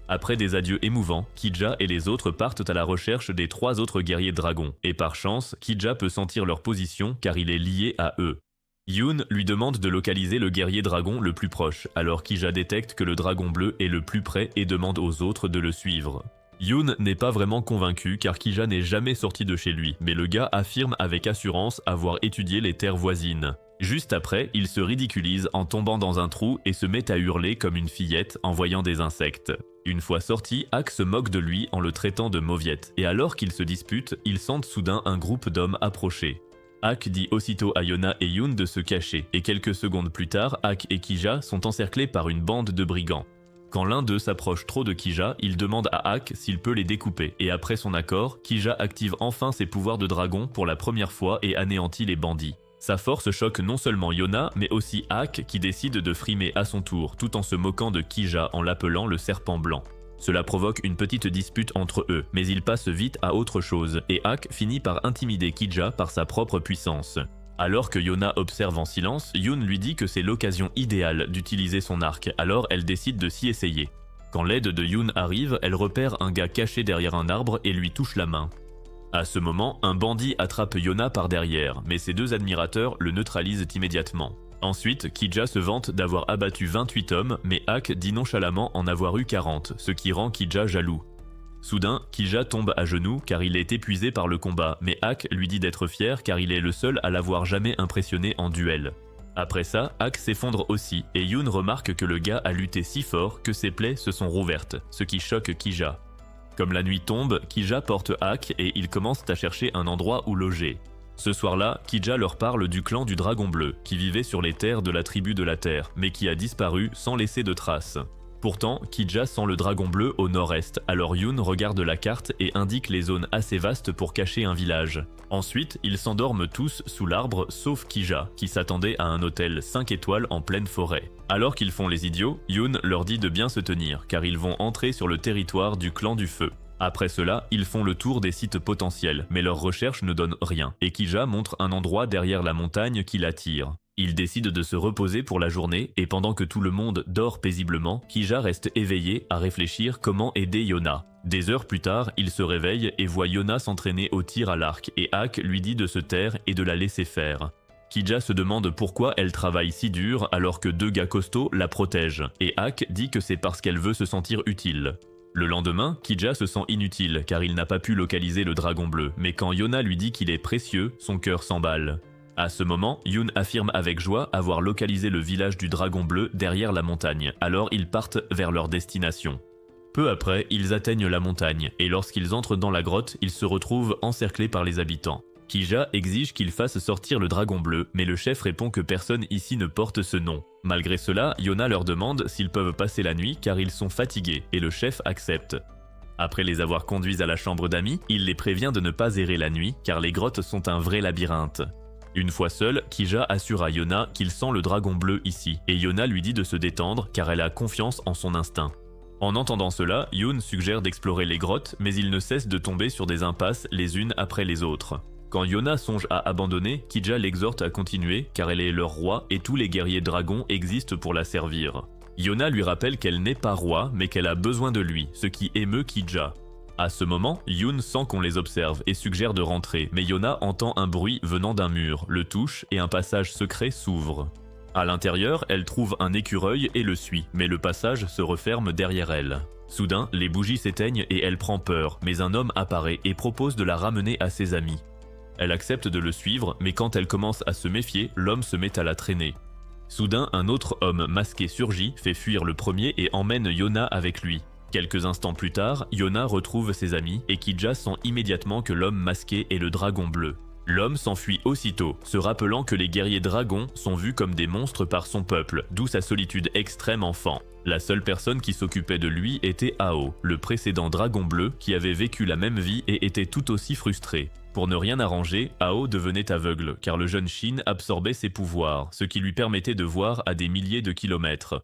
Après des adieux émouvants, Kidja et les autres partent à la recherche des 3 autres guerriers dragons, et par chance, Kidja peut sentir leur position car il est lié à eux. Yoon lui demande de localiser le guerrier dragon le plus proche, alors Kidja détecte que le dragon bleu est le plus près et demande aux autres de le suivre. Yoon n'est pas vraiment convaincu car Kidja n'est jamais sorti de chez lui, mais le gars affirme avec assurance avoir étudié les terres voisines. Juste après, il se ridiculise en tombant dans un trou et se met à hurler comme une fillette en voyant des insectes. Une fois sorti, Ak se moque de lui en le traitant de mauviette, et alors qu'ils se disputent, ils sentent soudain un groupe d'hommes approcher. Ak dit aussitôt à Yona et Yoon de se cacher, et quelques secondes plus tard, Ak et Kidja sont encerclés par une bande de brigands. Quand l'un d'eux s'approche trop de Kidja, il demande à Ak s'il peut les découper, et après son accord, Kidja active enfin ses pouvoirs de dragon pour la première fois et anéantit les bandits. Sa force choque non seulement Yona, mais aussi Ak qui décide de frimer à son tour, tout en se moquant de Kidja en l'appelant le serpent blanc. Cela provoque une petite dispute entre eux, mais il passe vite à autre chose, et Ak finit par intimider Kidja par sa propre puissance. Alors que Yona observe en silence, Yoon lui dit que c'est l'occasion idéale d'utiliser son arc, alors elle décide de s'y essayer. Quand l'aide de Yoon arrive, elle repère un gars caché derrière un arbre et lui touche la main. À ce moment, un bandit attrape Yona par derrière, mais ses 2 admirateurs le neutralisent immédiatement. Ensuite, Kidja se vante d'avoir abattu 28 hommes, mais Ak dit nonchalamment en avoir eu 40, ce qui rend Kidja jaloux. Soudain, Kidja tombe à genoux car il est épuisé par le combat, mais Ak lui dit d'être fier car il est le seul à l'avoir jamais impressionné en duel. Après ça, Ak s'effondre aussi, et Yoon remarque que le gars a lutté si fort que ses plaies se sont rouvertes, ce qui choque Kidja. Comme la nuit tombe, Kidja porte Ak et ils commencent à chercher un endroit où loger. Ce soir-là, Kidja leur parle du clan du Dragon Bleu, qui vivait sur les terres de la tribu de la Terre, mais qui a disparu sans laisser de traces. Pourtant, Kidja sent le Dragon Bleu au nord-est, alors Yoon regarde la carte et indique les zones assez vastes pour cacher un village. Ensuite, ils s'endorment tous sous l'arbre sauf Kidja, qui s'attendait à un hôtel 5 étoiles en pleine forêt. Alors qu'ils font les idiots, Yoon leur dit de bien se tenir, car ils vont entrer sur le territoire du clan du feu. Après cela, ils font le tour des sites potentiels, mais leurs recherches ne donnent rien, et Kidja montre un endroit derrière la montagne qui l'attire. Ils décident de se reposer pour la journée, et pendant que tout le monde dort paisiblement, Kidja reste éveillé à réfléchir comment aider Yona. Des heures plus tard, il se réveille et voit Yona s'entraîner au tir à l'arc, et Ak lui dit de se taire et de la laisser faire. Kidja se demande pourquoi elle travaille si dur alors que 2 gars costauds la protègent, et Ak dit que c'est parce qu'elle veut se sentir utile. Le lendemain, Kidja se sent inutile car il n'a pas pu localiser le dragon bleu, mais quand Yona lui dit qu'il est précieux, son cœur s'emballe. À ce moment, Yoon affirme avec joie avoir localisé le village du dragon bleu derrière la montagne, alors ils partent vers leur destination. Peu après, ils atteignent la montagne, et lorsqu'ils entrent dans la grotte, ils se retrouvent encerclés par les habitants. Kidja exige qu'ils fassent sortir le dragon bleu, mais le chef répond que personne ici ne porte ce nom. Malgré cela, Yona leur demande s'ils peuvent passer la nuit car ils sont fatigués, et le chef accepte. Après les avoir conduits à la chambre d'amis, il les prévient de ne pas errer la nuit, car les grottes sont un vrai labyrinthe. Une fois seul, Kidja assure à Yona qu'il sent le dragon bleu ici, et Yona lui dit de se détendre car elle a confiance en son instinct. En entendant cela, Yoon suggère d'explorer les grottes, mais il ne cesse de tomber sur des impasses les unes après les autres. Quand Yona songe à abandonner, Kidja l'exhorte à continuer car elle est leur roi et tous les guerriers dragons existent pour la servir. Yona lui rappelle qu'elle n'est pas roi mais qu'elle a besoin de lui, ce qui émeut Kidja. À ce moment, Yoon sent qu'on les observe et suggère de rentrer, mais Yona entend un bruit venant d'un mur, le touche et un passage secret s'ouvre. À l'intérieur, elle trouve un écureuil et le suit, mais le passage se referme derrière elle. Soudain, les bougies s'éteignent et elle prend peur, mais un homme apparaît et propose de la ramener à ses amis. Elle accepte de le suivre, mais quand elle commence à se méfier, l'homme se met à la traîner. Soudain, un autre homme masqué surgit, fait fuir le premier et emmène Yona avec lui. Quelques instants plus tard, Yona retrouve ses amis et Kidja sent immédiatement que l'homme masqué est le dragon bleu. L'homme s'enfuit aussitôt, se rappelant que les guerriers dragons sont vus comme des monstres par son peuple, d'où sa solitude extrême enfant. La seule personne qui s'occupait de lui était Ao, le précédent dragon bleu qui avait vécu la même vie et était tout aussi frustré. Pour ne rien arranger, Ao devenait aveugle, car le jeune Shin absorbait ses pouvoirs, ce qui lui permettait de voir à des milliers de kilomètres.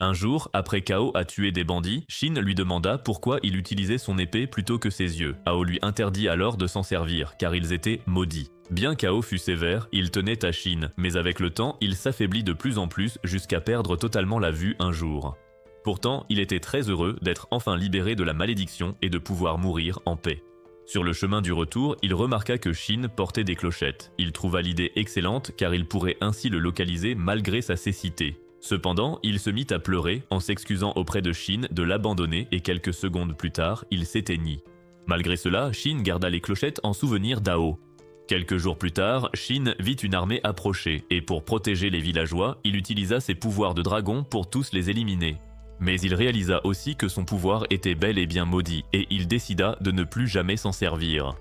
Un jour, après qu'Ao a tué des bandits, Shin lui demanda pourquoi il utilisait son épée plutôt que ses yeux. Ao lui interdit alors de s'en servir, car ils étaient maudits. Bien qu'Ao fût sévère, il tenait à Shin, mais avec le temps, il s'affaiblit de plus en plus jusqu'à perdre totalement la vue un jour. Pourtant, il était très heureux d'être enfin libéré de la malédiction et de pouvoir mourir en paix. Sur le chemin du retour, il remarqua que Shin portait des clochettes. Il trouva l'idée excellente car il pourrait ainsi le localiser malgré sa cécité. Cependant, il se mit à pleurer en s'excusant auprès de Shin de l'abandonner et quelques secondes plus tard, il s'éteignit. Malgré cela, Shin garda les clochettes en souvenir d'Ao. Quelques jours plus tard, Shin vit une armée approcher et pour protéger les villageois, il utilisa ses pouvoirs de dragon pour tous les éliminer. Mais il réalisa aussi que son pouvoir était bel et bien maudit et il décida de ne plus jamais s'en servir.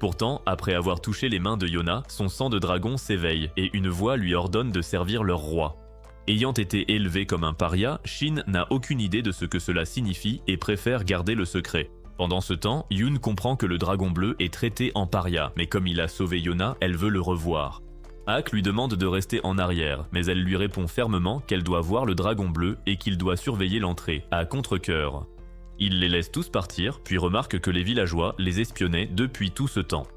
Pourtant, après avoir touché les mains de Yona, son sang de dragon s'éveille et une voix lui ordonne de servir leur roi. Ayant été élevé comme un paria, Shin n'a aucune idée de ce que cela signifie et préfère garder le secret. Pendant ce temps, Yoon comprend que le dragon bleu est traité en paria, mais comme il a sauvé Yona, elle veut le revoir. Ak lui demande de rester en arrière, mais elle lui répond fermement qu'elle doit voir le dragon bleu et qu'il doit surveiller l'entrée, à contre-cœur. Il les laisse tous partir, puis remarque que les villageois les espionnaient depuis tout ce temps.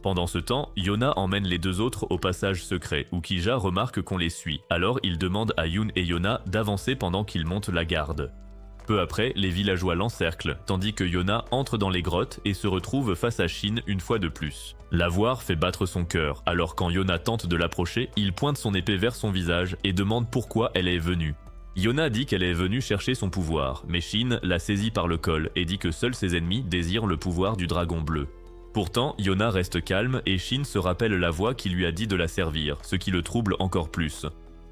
Pendant ce temps, Yona emmène les deux autres au passage secret, où Kija remarque qu'on les suit, alors il demande à Yoon et Yona d'avancer pendant qu'ils montent la garde. Peu après, les villageois l'encerclent, tandis que Yona entre dans les grottes et se retrouve face à Shin une fois de plus. La voir fait battre son cœur, alors quand Yona tente de l'approcher, il pointe son épée vers son visage et demande pourquoi elle est venue. Yona dit qu'elle est venue chercher son pouvoir, mais Shin la saisit par le col et dit que seuls ses ennemis désirent le pouvoir du dragon bleu. Pourtant, Yona reste calme et Shin se rappelle la voix qui lui a dit de la servir, ce qui le trouble encore plus.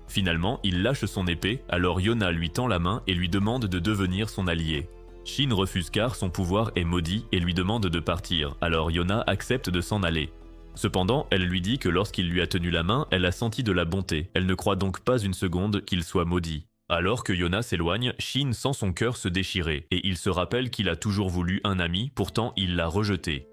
Finalement, il lâche son épée, alors Yona lui tend la main et lui demande de devenir son allié. Shin refuse car son pouvoir est maudit et lui demande de partir, alors Yona accepte de s'en aller. Cependant, elle lui dit que lorsqu'il lui a tenu la main, elle a senti de la bonté, elle ne croit donc pas une seconde qu'il soit maudit. Alors que Yona s'éloigne, Shin sent son cœur se déchirer et il se rappelle qu'il a toujours voulu un ami, pourtant il l'a rejeté.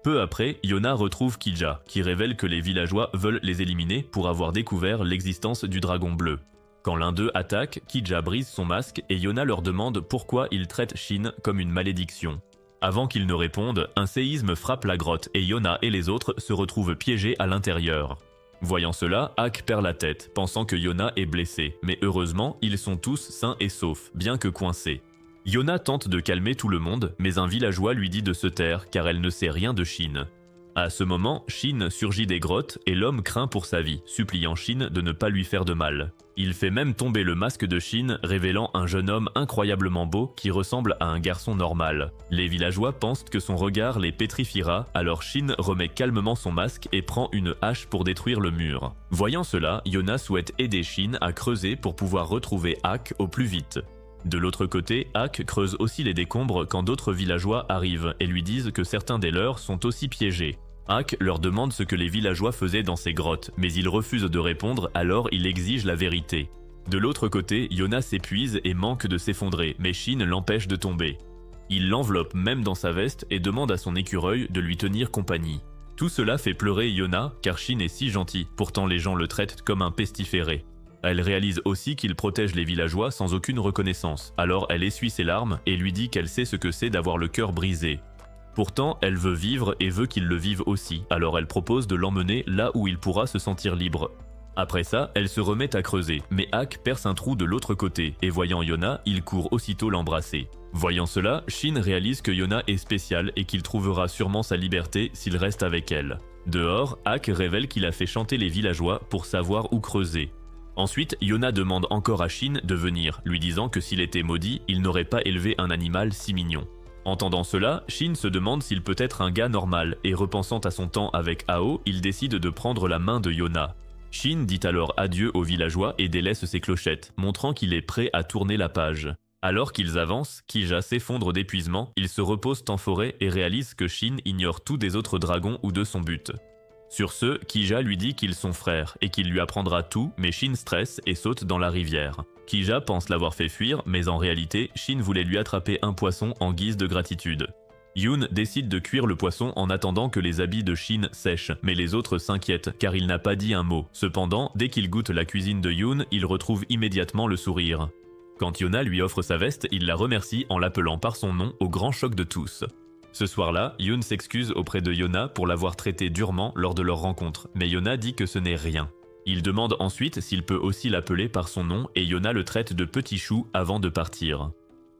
Peu après, Yona retrouve Kija, qui révèle que les villageois veulent les éliminer pour avoir découvert l'existence du dragon bleu. Quand l'un d'eux attaque, Kija brise son masque et Yona leur demande pourquoi ils traitent Shin comme une malédiction. Avant qu'ils ne répondent, un séisme frappe la grotte et Yona et les autres se retrouvent piégés à l'intérieur. Voyant cela, Ak perd la tête, pensant que Yona est blessé, mais heureusement, ils sont tous sains et saufs, bien que coincés. Yona tente de calmer tout le monde, mais un villageois lui dit de se taire car elle ne sait rien de Shin. À ce moment, Shin surgit des grottes et l'homme craint pour sa vie, suppliant Shin de ne pas lui faire de mal. Il fait même tomber le masque de Shin, révélant un jeune homme incroyablement beau qui ressemble à un garçon normal. Les villageois pensent que son regard les pétrifiera, alors Shin remet calmement son masque et prend une hache pour détruire le mur. Voyant cela, Yona souhaite aider Shin à creuser pour pouvoir retrouver Ak au plus vite. De l'autre côté, Ak creuse aussi les décombres quand d'autres villageois arrivent et lui disent que certains des leurs sont aussi piégés. Ak leur demande ce que les villageois faisaient dans ces grottes, mais ils refusent de répondre, alors il exige la vérité. De l'autre côté, Yona s'épuise et manque de s'effondrer, mais Shin l'empêche de tomber. Il l'enveloppe même dans sa veste et demande à son écureuil de lui tenir compagnie. Tout cela fait pleurer Yona, car Shin est si gentil, pourtant les gens le traitent comme un pestiféré. Elle réalise aussi qu'il protège les villageois sans aucune reconnaissance, alors elle essuie ses larmes et lui dit qu'elle sait ce que c'est d'avoir le cœur brisé. Pourtant, elle veut vivre et veut qu'il le vive aussi, alors elle propose de l'emmener là où il pourra se sentir libre. Après ça, elle se remet à creuser, mais Ak perce un trou de l'autre côté, et voyant Yona, il court aussitôt l'embrasser. Voyant cela, Shin réalise que Yona est spécial et qu'il trouvera sûrement sa liberté s'il reste avec elle. Dehors, Ak révèle qu'il a fait chanter les villageois pour savoir où creuser. Ensuite, Yona demande encore à Shin de venir, lui disant que s'il était maudit, il n'aurait pas élevé un animal si mignon. Entendant cela, Shin se demande s'il peut être un gars normal, et repensant à son temps avec Ao, il décide de prendre la main de Yona. Shin dit alors adieu aux villageois et délaisse ses clochettes, montrant qu'il est prêt à tourner la page. Alors qu'ils avancent, Kija s'effondre d'épuisement, ils se reposent en forêt et réalisent que Shin ignore tout des autres dragons ou de son but. Sur ce, Kija lui dit qu'ils sont frères et qu'il lui apprendra tout, mais Shin stresse et saute dans la rivière. Kija pense l'avoir fait fuir, mais en réalité, Shin voulait lui attraper un poisson en guise de gratitude. Yoon décide de cuire le poisson en attendant que les habits de Shin sèchent, mais les autres s'inquiètent car il n'a pas dit un mot. Cependant, dès qu'il goûte la cuisine de Yoon, il retrouve immédiatement le sourire. Quand Yona lui offre sa veste, il la remercie en l'appelant par son nom au grand choc de tous. Ce soir-là, Yoon s'excuse auprès de Yona pour l'avoir traité durement lors de leur rencontre, mais Yona dit que ce n'est rien. Il demande ensuite s'il peut aussi l'appeler par son nom et Yona le traite de petit chou avant de partir.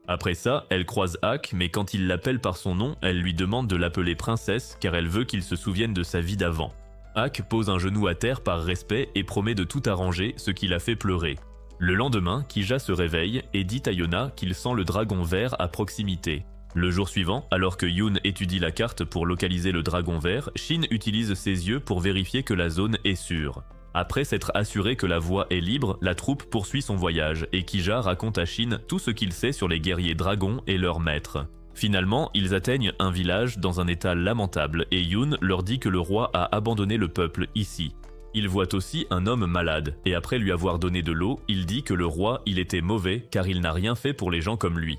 Après ça, elle croise Hak, mais quand il l'appelle par son nom, elle lui demande de l'appeler princesse car elle veut qu'il se souvienne de sa vie d'avant. Hak pose un genou à terre par respect et promet de tout arranger, ce qui la fait pleurer. Le lendemain, Kija se réveille et dit à Yona qu'il sent le dragon vert à proximité. Le jour suivant, alors que Yoon étudie la carte pour localiser le dragon vert, Shin utilise ses yeux pour vérifier que la zone est sûre. Après s'être assuré que la voie est libre, la troupe poursuit son voyage et Kija raconte à Shin tout ce qu'il sait sur les guerriers dragons et leurs maîtres. Finalement, ils atteignent un village dans un état lamentable et Yoon leur dit que le roi a abandonné le peuple ici. Il voit aussi un homme malade et après lui avoir donné de l'eau, il dit que le roi il était mauvais car il n'a rien fait pour les gens comme lui.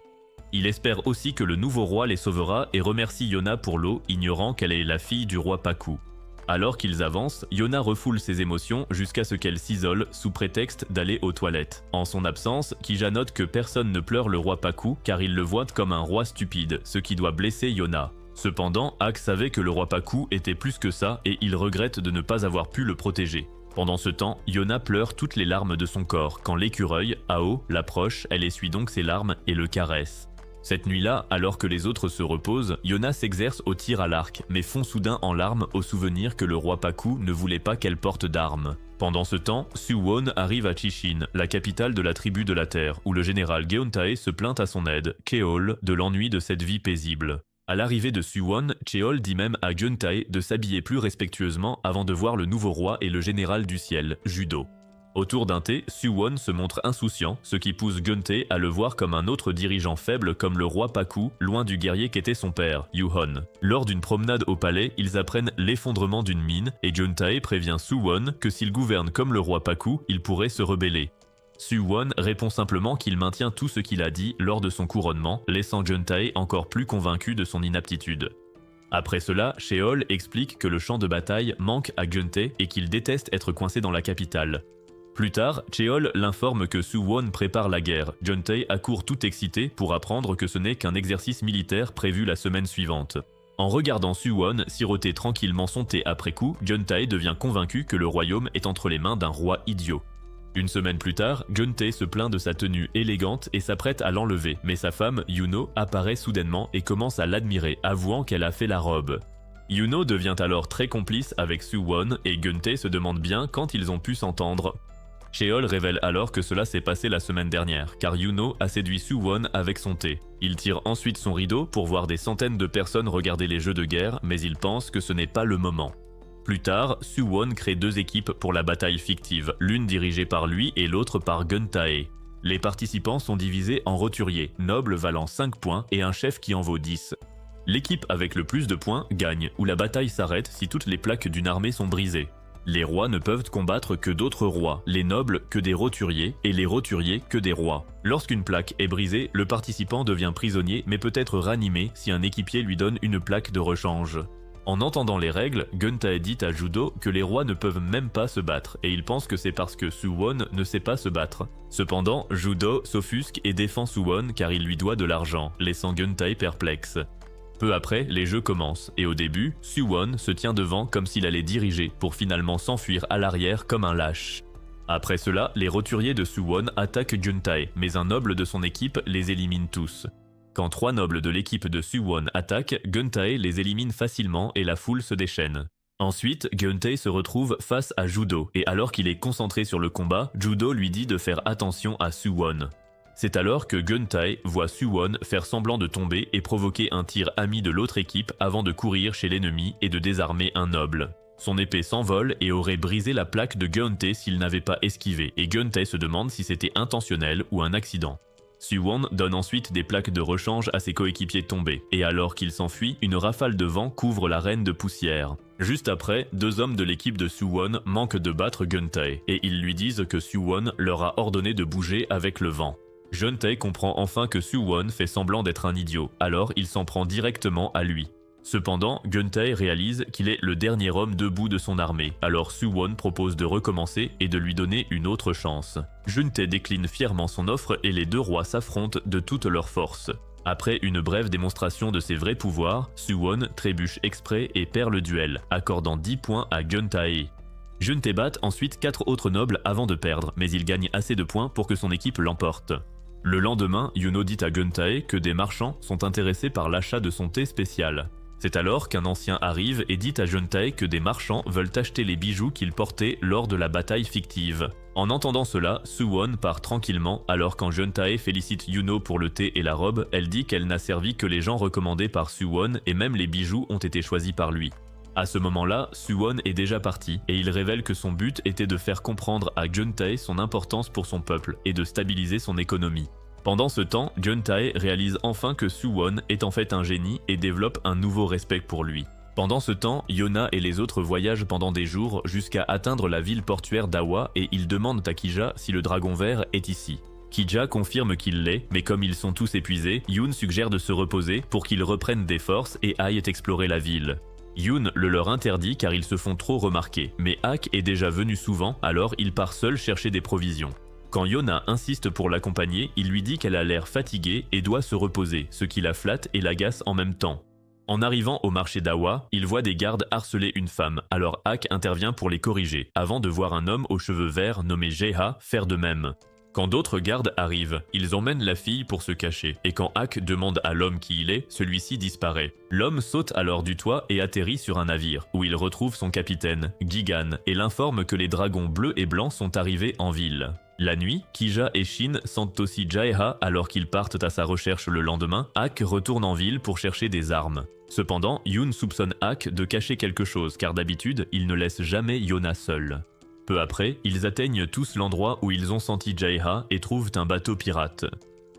Il espère aussi que le nouveau roi les sauvera et remercie Yona pour l'eau, ignorant qu'elle est la fille du roi Paku. Alors qu'ils avancent, Yona refoule ses émotions jusqu'à ce qu'elle s'isole sous prétexte d'aller aux toilettes. En son absence, Kija note que personne ne pleure le roi Paku car il le voit comme un roi stupide, ce qui doit blesser Yona. Cependant, Hak savait que le roi Paku était plus que ça et il regrette de ne pas avoir pu le protéger. Pendant ce temps, Yona pleure toutes les larmes de son corps quand l'écureuil, Ao, l'approche, elle essuie donc ses larmes et le caresse. Cette nuit-là, alors que les autres se reposent, Yona s'exerce au tir à l'arc, mais fond soudain en larmes au souvenir que le roi Paku ne voulait pas qu'elle porte d'armes. Pendant ce temps, Suwon arrive à Chishin, la capitale de la tribu de la Terre, où le général Geontae se plaint à son aide, Cheol, de l'ennui de cette vie paisible. À l'arrivée de Suwon, Cheol dit même à Geontae de s'habiller plus respectueusement avant de voir le nouveau roi et le général du ciel, Judo. Autour d'un thé, Suwon se montre insouciant, ce qui pousse Geontae à le voir comme un autre dirigeant faible comme le roi Paku, loin du guerrier qu'était son père, Yuhon. Lors d'une promenade au palais, ils apprennent l'effondrement d'une mine et Geontae prévient Suwon que s'il gouverne comme le roi Paku, il pourrait se rebeller. Suwon répond simplement qu'il maintient tout ce qu'il a dit lors de son couronnement, laissant Geontae encore plus convaincu de son inaptitude. Après cela, Cheol explique que le champ de bataille manque à Geontae et qu'il déteste être coincé dans la capitale. Plus tard, Cheol l'informe que Suwon prépare la guerre. Geontae accourt tout excité pour apprendre que ce n'est qu'un exercice militaire prévu la semaine suivante. En regardant Suwon siroter tranquillement son thé après coup, Geontae devient convaincu que le royaume est entre les mains d'un roi idiot. Une semaine plus tard, Geontae se plaint de sa tenue élégante et s'apprête à l'enlever, mais sa femme, Yuno, apparaît soudainement et commence à l'admirer, avouant qu'elle a fait la robe. Yuno devient alors très complice avec Suwon et Geontae se demande bien quand ils ont pu s'entendre. Cheol révèle alors que cela s'est passé la semaine dernière, car Yuno a séduit Suwon avec son thé. Il tire ensuite son rideau pour voir des centaines de personnes regarder les jeux de guerre, mais il pense que ce n'est pas le moment. Plus tard, Suwon crée deux équipes pour la bataille fictive, l'une dirigée par lui et l'autre par Geontae. Les participants sont divisés en roturiers, nobles valant 5 points et un chef qui en vaut 10. L'équipe avec le plus de points gagne, ou la bataille s'arrête si toutes les plaques d'une armée sont brisées. Les rois ne peuvent combattre que d'autres rois, les nobles que des roturiers, et les roturiers que des rois. Lorsqu'une plaque est brisée, le participant devient prisonnier mais peut être ranimé si un équipier lui donne une plaque de rechange. En entendant les règles, Geontae dit à Judo que les rois ne peuvent même pas se battre, et il pense que c'est parce que Suwon ne sait pas se battre. Cependant, Judo s'offusque et défend Suwon car il lui doit de l'argent, laissant Geontae perplexe. Peu après, les jeux commencent, et au début, Suwon se tient devant comme s'il allait diriger, pour finalement s'enfuir à l'arrière comme un lâche. Après cela, les roturiers de Suwon attaquent Geontae, mais un noble de son équipe les élimine tous. Quand 3 nobles de l'équipe de Suwon attaquent, Geontae les élimine facilement et la foule se déchaîne. Ensuite, Geontae se retrouve face à Judo, et alors qu'il est concentré sur le combat, Judo lui dit de faire attention à Suwon. C'est alors que Geontae voit Suwon faire semblant de tomber et provoquer un tir ami de l'autre équipe avant de courir chez l'ennemi et de désarmer un noble. Son épée s'envole et aurait brisé la plaque de Geontae s'il n'avait pas esquivé, et Geontae se demande si c'était intentionnel ou un accident. Suwon donne ensuite des plaques de rechange à ses coéquipiers tombés, et alors qu'il s'enfuit, une rafale de vent couvre l'arène de poussière. Juste après, 2 hommes de l'équipe de Suwon manquent de battre Geontae, et ils lui disent que Suwon leur a ordonné de bouger avec le vent. Jeon-tae comprend enfin que Soo-won fait semblant d'être un idiot, alors il s'en prend directement à lui. Cependant, Geun-tae réalise qu'il est le dernier homme debout de son armée, alors Soo-won propose de recommencer et de lui donner une autre chance. Jeon-tae décline fièrement son offre et les deux rois s'affrontent de toutes leurs forces. Après une brève démonstration de ses vrais pouvoirs, Soo-won trébuche exprès et perd le duel, accordant 10 points à Geun-tae. Jeon-tae bat ensuite 4 autres nobles avant de perdre, mais il gagne assez de points pour que son équipe l'emporte. Le lendemain, Yuno dit à Geun-tae que des marchands sont intéressés par l'achat de son thé spécial. C'est alors qu'un ancien arrive et dit à Jeon-tae que des marchands veulent acheter les bijoux qu'il portait lors de la bataille fictive. En entendant cela, Soo-won part tranquillement, alors quand Jeon-tae félicite Yuno pour le thé et la robe, elle dit qu'elle n'a servi que les gens recommandés par Soo-won et même les bijoux ont été choisis par lui. À ce moment-là, Soo-won est déjà parti et il révèle que son but était de faire comprendre à Jeon-tae son importance pour son peuple et de stabiliser son économie. Pendant ce temps, Jeon-tae réalise enfin que Soo-won est en fait un génie et développe un nouveau respect pour lui. Pendant ce temps, Yona et les autres voyagent pendant des jours jusqu'à atteindre la ville portuaire d'Awa et ils demandent à Kija si le dragon vert est ici. Kija confirme qu'il l'est, mais comme ils sont tous épuisés, Yoon suggère de se reposer pour qu'ils reprennent des forces et aillent explorer la ville. Yoon le leur interdit car ils se font trop remarquer, mais Ak est déjà venu souvent, alors il part seul chercher des provisions. Quand Yona insiste pour l'accompagner, il lui dit qu'elle a l'air fatiguée et doit se reposer, ce qui la flatte et l'agace en même temps. En arrivant au marché d'Awa, il voit des gardes harceler une femme, alors Ak intervient pour les corriger, avant de voir un homme aux cheveux verts nommé Jae-ha faire de même. Quand d'autres gardes arrivent, ils emmènent la fille pour se cacher, et quand Ak demande à l'homme qui il est, celui-ci disparaît. L'homme saute alors du toit et atterrit sur un navire, où il retrouve son capitaine, Gigan, et l'informe que les dragons bleus et blancs sont arrivés en ville. La nuit, Kija et Shin sentent aussi Jae-ha alors qu'ils partent à sa recherche le lendemain. Ak retourne en ville pour chercher des armes. Cependant, Yoon soupçonne Ak de cacher quelque chose car d'habitude, il ne laisse jamais Yona seule. Peu après, ils atteignent tous l'endroit où ils ont senti Jae-ha et trouvent un bateau pirate.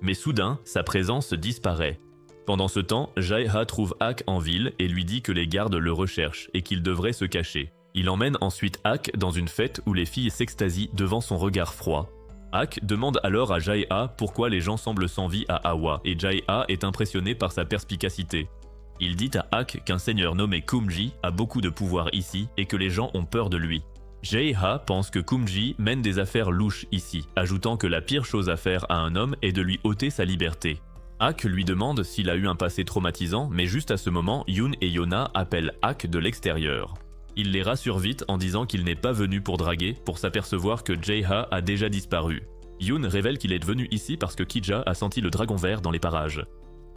Mais soudain, sa présence disparaît. Pendant ce temps, Jae-ha trouve Ak en ville et lui dit que les gardes le recherchent et qu'il devrait se cacher. Il emmène ensuite Ak dans une fête où les filles s'extasient devant son regard froid. Ak demande alors à Jae-ha pourquoi les gens semblent sans vie à Awa et Jae-ha est impressionné par sa perspicacité. Il dit à Ak qu'un seigneur nommé Kumji a beaucoup de pouvoir ici et que les gens ont peur de lui. Jae-ha pense que Kumji mène des affaires louches ici, ajoutant que la pire chose à faire à un homme est de lui ôter sa liberté. Ak lui demande s'il a eu un passé traumatisant, mais juste à ce moment, Yoon et Yona appellent Ak de l'extérieur. Il les rassure vite en disant qu'il n'est pas venu pour draguer, pour s'apercevoir que Jae-ha a déjà disparu. Yoon révèle qu'il est venu ici parce que Kija a senti le dragon vert dans les parages.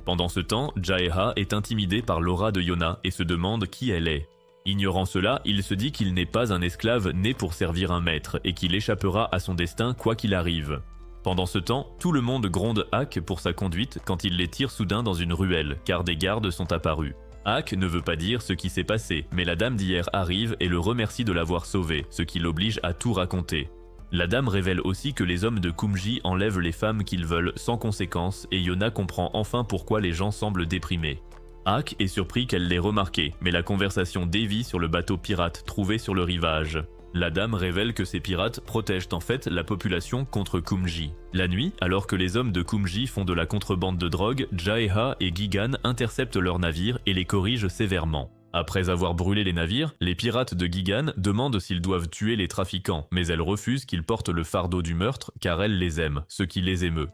Pendant ce temps, Jae-ha est intimidé par l'aura de Yona et se demande qui elle est. Ignorant cela, il se dit qu'il n'est pas un esclave né pour servir un maître et qu'il échappera à son destin quoi qu'il arrive. Pendant ce temps, tout le monde gronde Ak pour sa conduite quand il les tire soudain dans une ruelle, car des gardes sont apparus. Ak ne veut pas dire ce qui s'est passé, mais la dame d'hier arrive et le remercie de l'avoir sauvé, ce qui l'oblige à tout raconter. La dame révèle aussi que les hommes de Kumji enlèvent les femmes qu'ils veulent sans conséquence et Yona comprend enfin pourquoi les gens semblent déprimés. Ak est surpris qu'elle l'ait remarqué, mais la conversation dévie sur le bateau pirate trouvé sur le rivage. La dame révèle que ces pirates protègent en fait la population contre Kumji. La nuit, alors que les hommes de Kumji font de la contrebande de drogue, Jae-ha et Gigan interceptent leurs navires et les corrigent sévèrement. Après avoir brûlé les navires, les pirates de Gigan demandent s'ils doivent tuer les trafiquants, mais elles refusent qu'ils portent le fardeau du meurtre car elles les aiment, ce qui les émeut.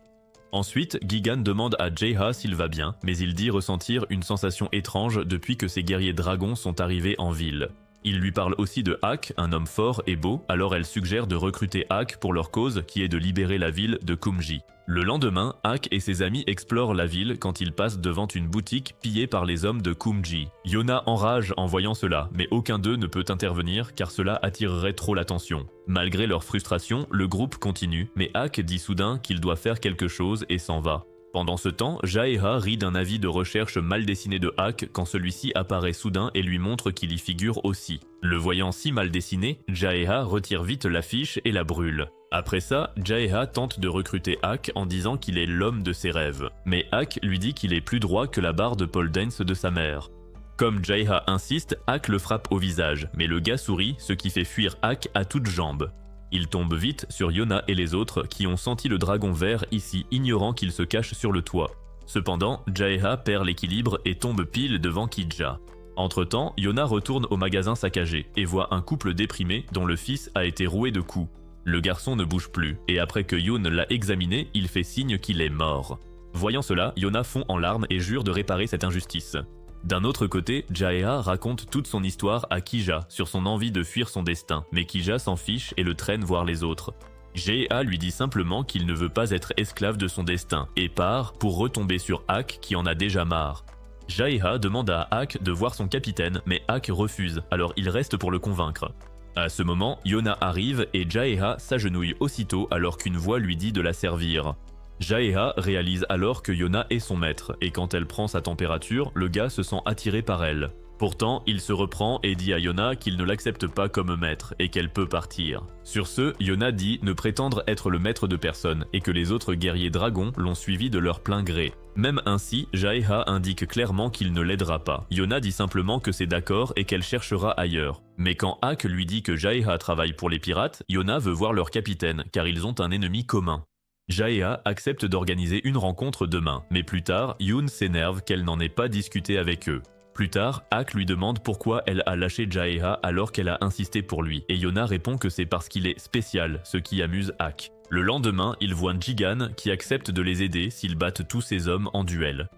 Ensuite, Gigan demande à Jae-ha s'il va bien, mais il dit ressentir une sensation étrange depuis que ses guerriers dragons sont arrivés en ville. Il lui parle aussi de Ak, un homme fort et beau, alors elle suggère de recruter Ak pour leur cause qui est de libérer la ville de Kumji. Le lendemain, Ak et ses amis explorent la ville quand ils passent devant une boutique pillée par les hommes de Kumji. Yona enrage en voyant cela, mais aucun d'eux ne peut intervenir car cela attirerait trop l'attention. Malgré leur frustration, le groupe continue, mais Ak dit soudain qu'il doit faire quelque chose et s'en va. Pendant ce temps, Jae-ha rit d'un avis de recherche mal dessiné de Ak quand celui-ci apparaît soudain et lui montre qu'il y figure aussi. Le voyant si mal dessiné, Jae-ha retire vite l'affiche et la brûle. Après ça, Jae-ha tente de recruter Ak en disant qu'il est l'homme de ses rêves. Mais Ak lui dit qu'il est plus droit que la barre de pole dance de sa mère. Comme Jae-ha insiste, Ak le frappe au visage, mais le gars sourit, ce qui fait fuir Ak à toutes jambes. Il tombe vite sur Yona et les autres qui ont senti le dragon vert ici, ignorant qu'il se cache sur le toit. Cependant, Jaeha perd l'équilibre et tombe pile devant Kija. Entre-temps, Yona retourne au magasin saccagé et voit un couple déprimé dont le fils a été roué de coups. Le garçon ne bouge plus et après que Yoon l'a examiné, il fait signe qu'il est mort. Voyant cela, Yona fond en larmes et jure de réparer cette injustice. D'un autre côté, Jaeha raconte toute son histoire à Kija sur son envie de fuir son destin, mais Kija s'en fiche et le traîne voir les autres. Jaeha lui dit simplement qu'il ne veut pas être esclave de son destin et part pour retomber sur Ak qui en a déjà marre. Jaeha demande à Ak de voir son capitaine, mais Ak refuse, alors il reste pour le convaincre. À ce moment, Yona arrive et Jaeha s'agenouille aussitôt alors qu'une voix lui dit de la servir. Jaeha réalise alors que Yona est son maître, et quand elle prend sa température, le gars se sent attiré par elle. Pourtant, il se reprend et dit à Yona qu'il ne l'accepte pas comme maître et qu'elle peut partir. Sur ce, Yona dit ne prétendre être le maître de personne et que les autres guerriers dragons l'ont suivi de leur plein gré. Même ainsi, Jaeha indique clairement qu'il ne l'aidera pas. Yona dit simplement que c'est d'accord et qu'elle cherchera ailleurs. Mais quand Ak lui dit que Jaeha travaille pour les pirates, Yona veut voir leur capitaine car ils ont un ennemi commun. Jaeha accepte d'organiser une rencontre demain, mais plus tard, Yoon s'énerve qu'elle n'en ait pas discuté avec eux. Plus tard, Ak lui demande pourquoi elle a lâché Jaeha alors qu'elle a insisté pour lui, et Yona répond que c'est parce qu'il est spécial, ce qui amuse Ak. Le lendemain, il voit Jigan qui accepte de les aider s'ils battent tous ses hommes en duel.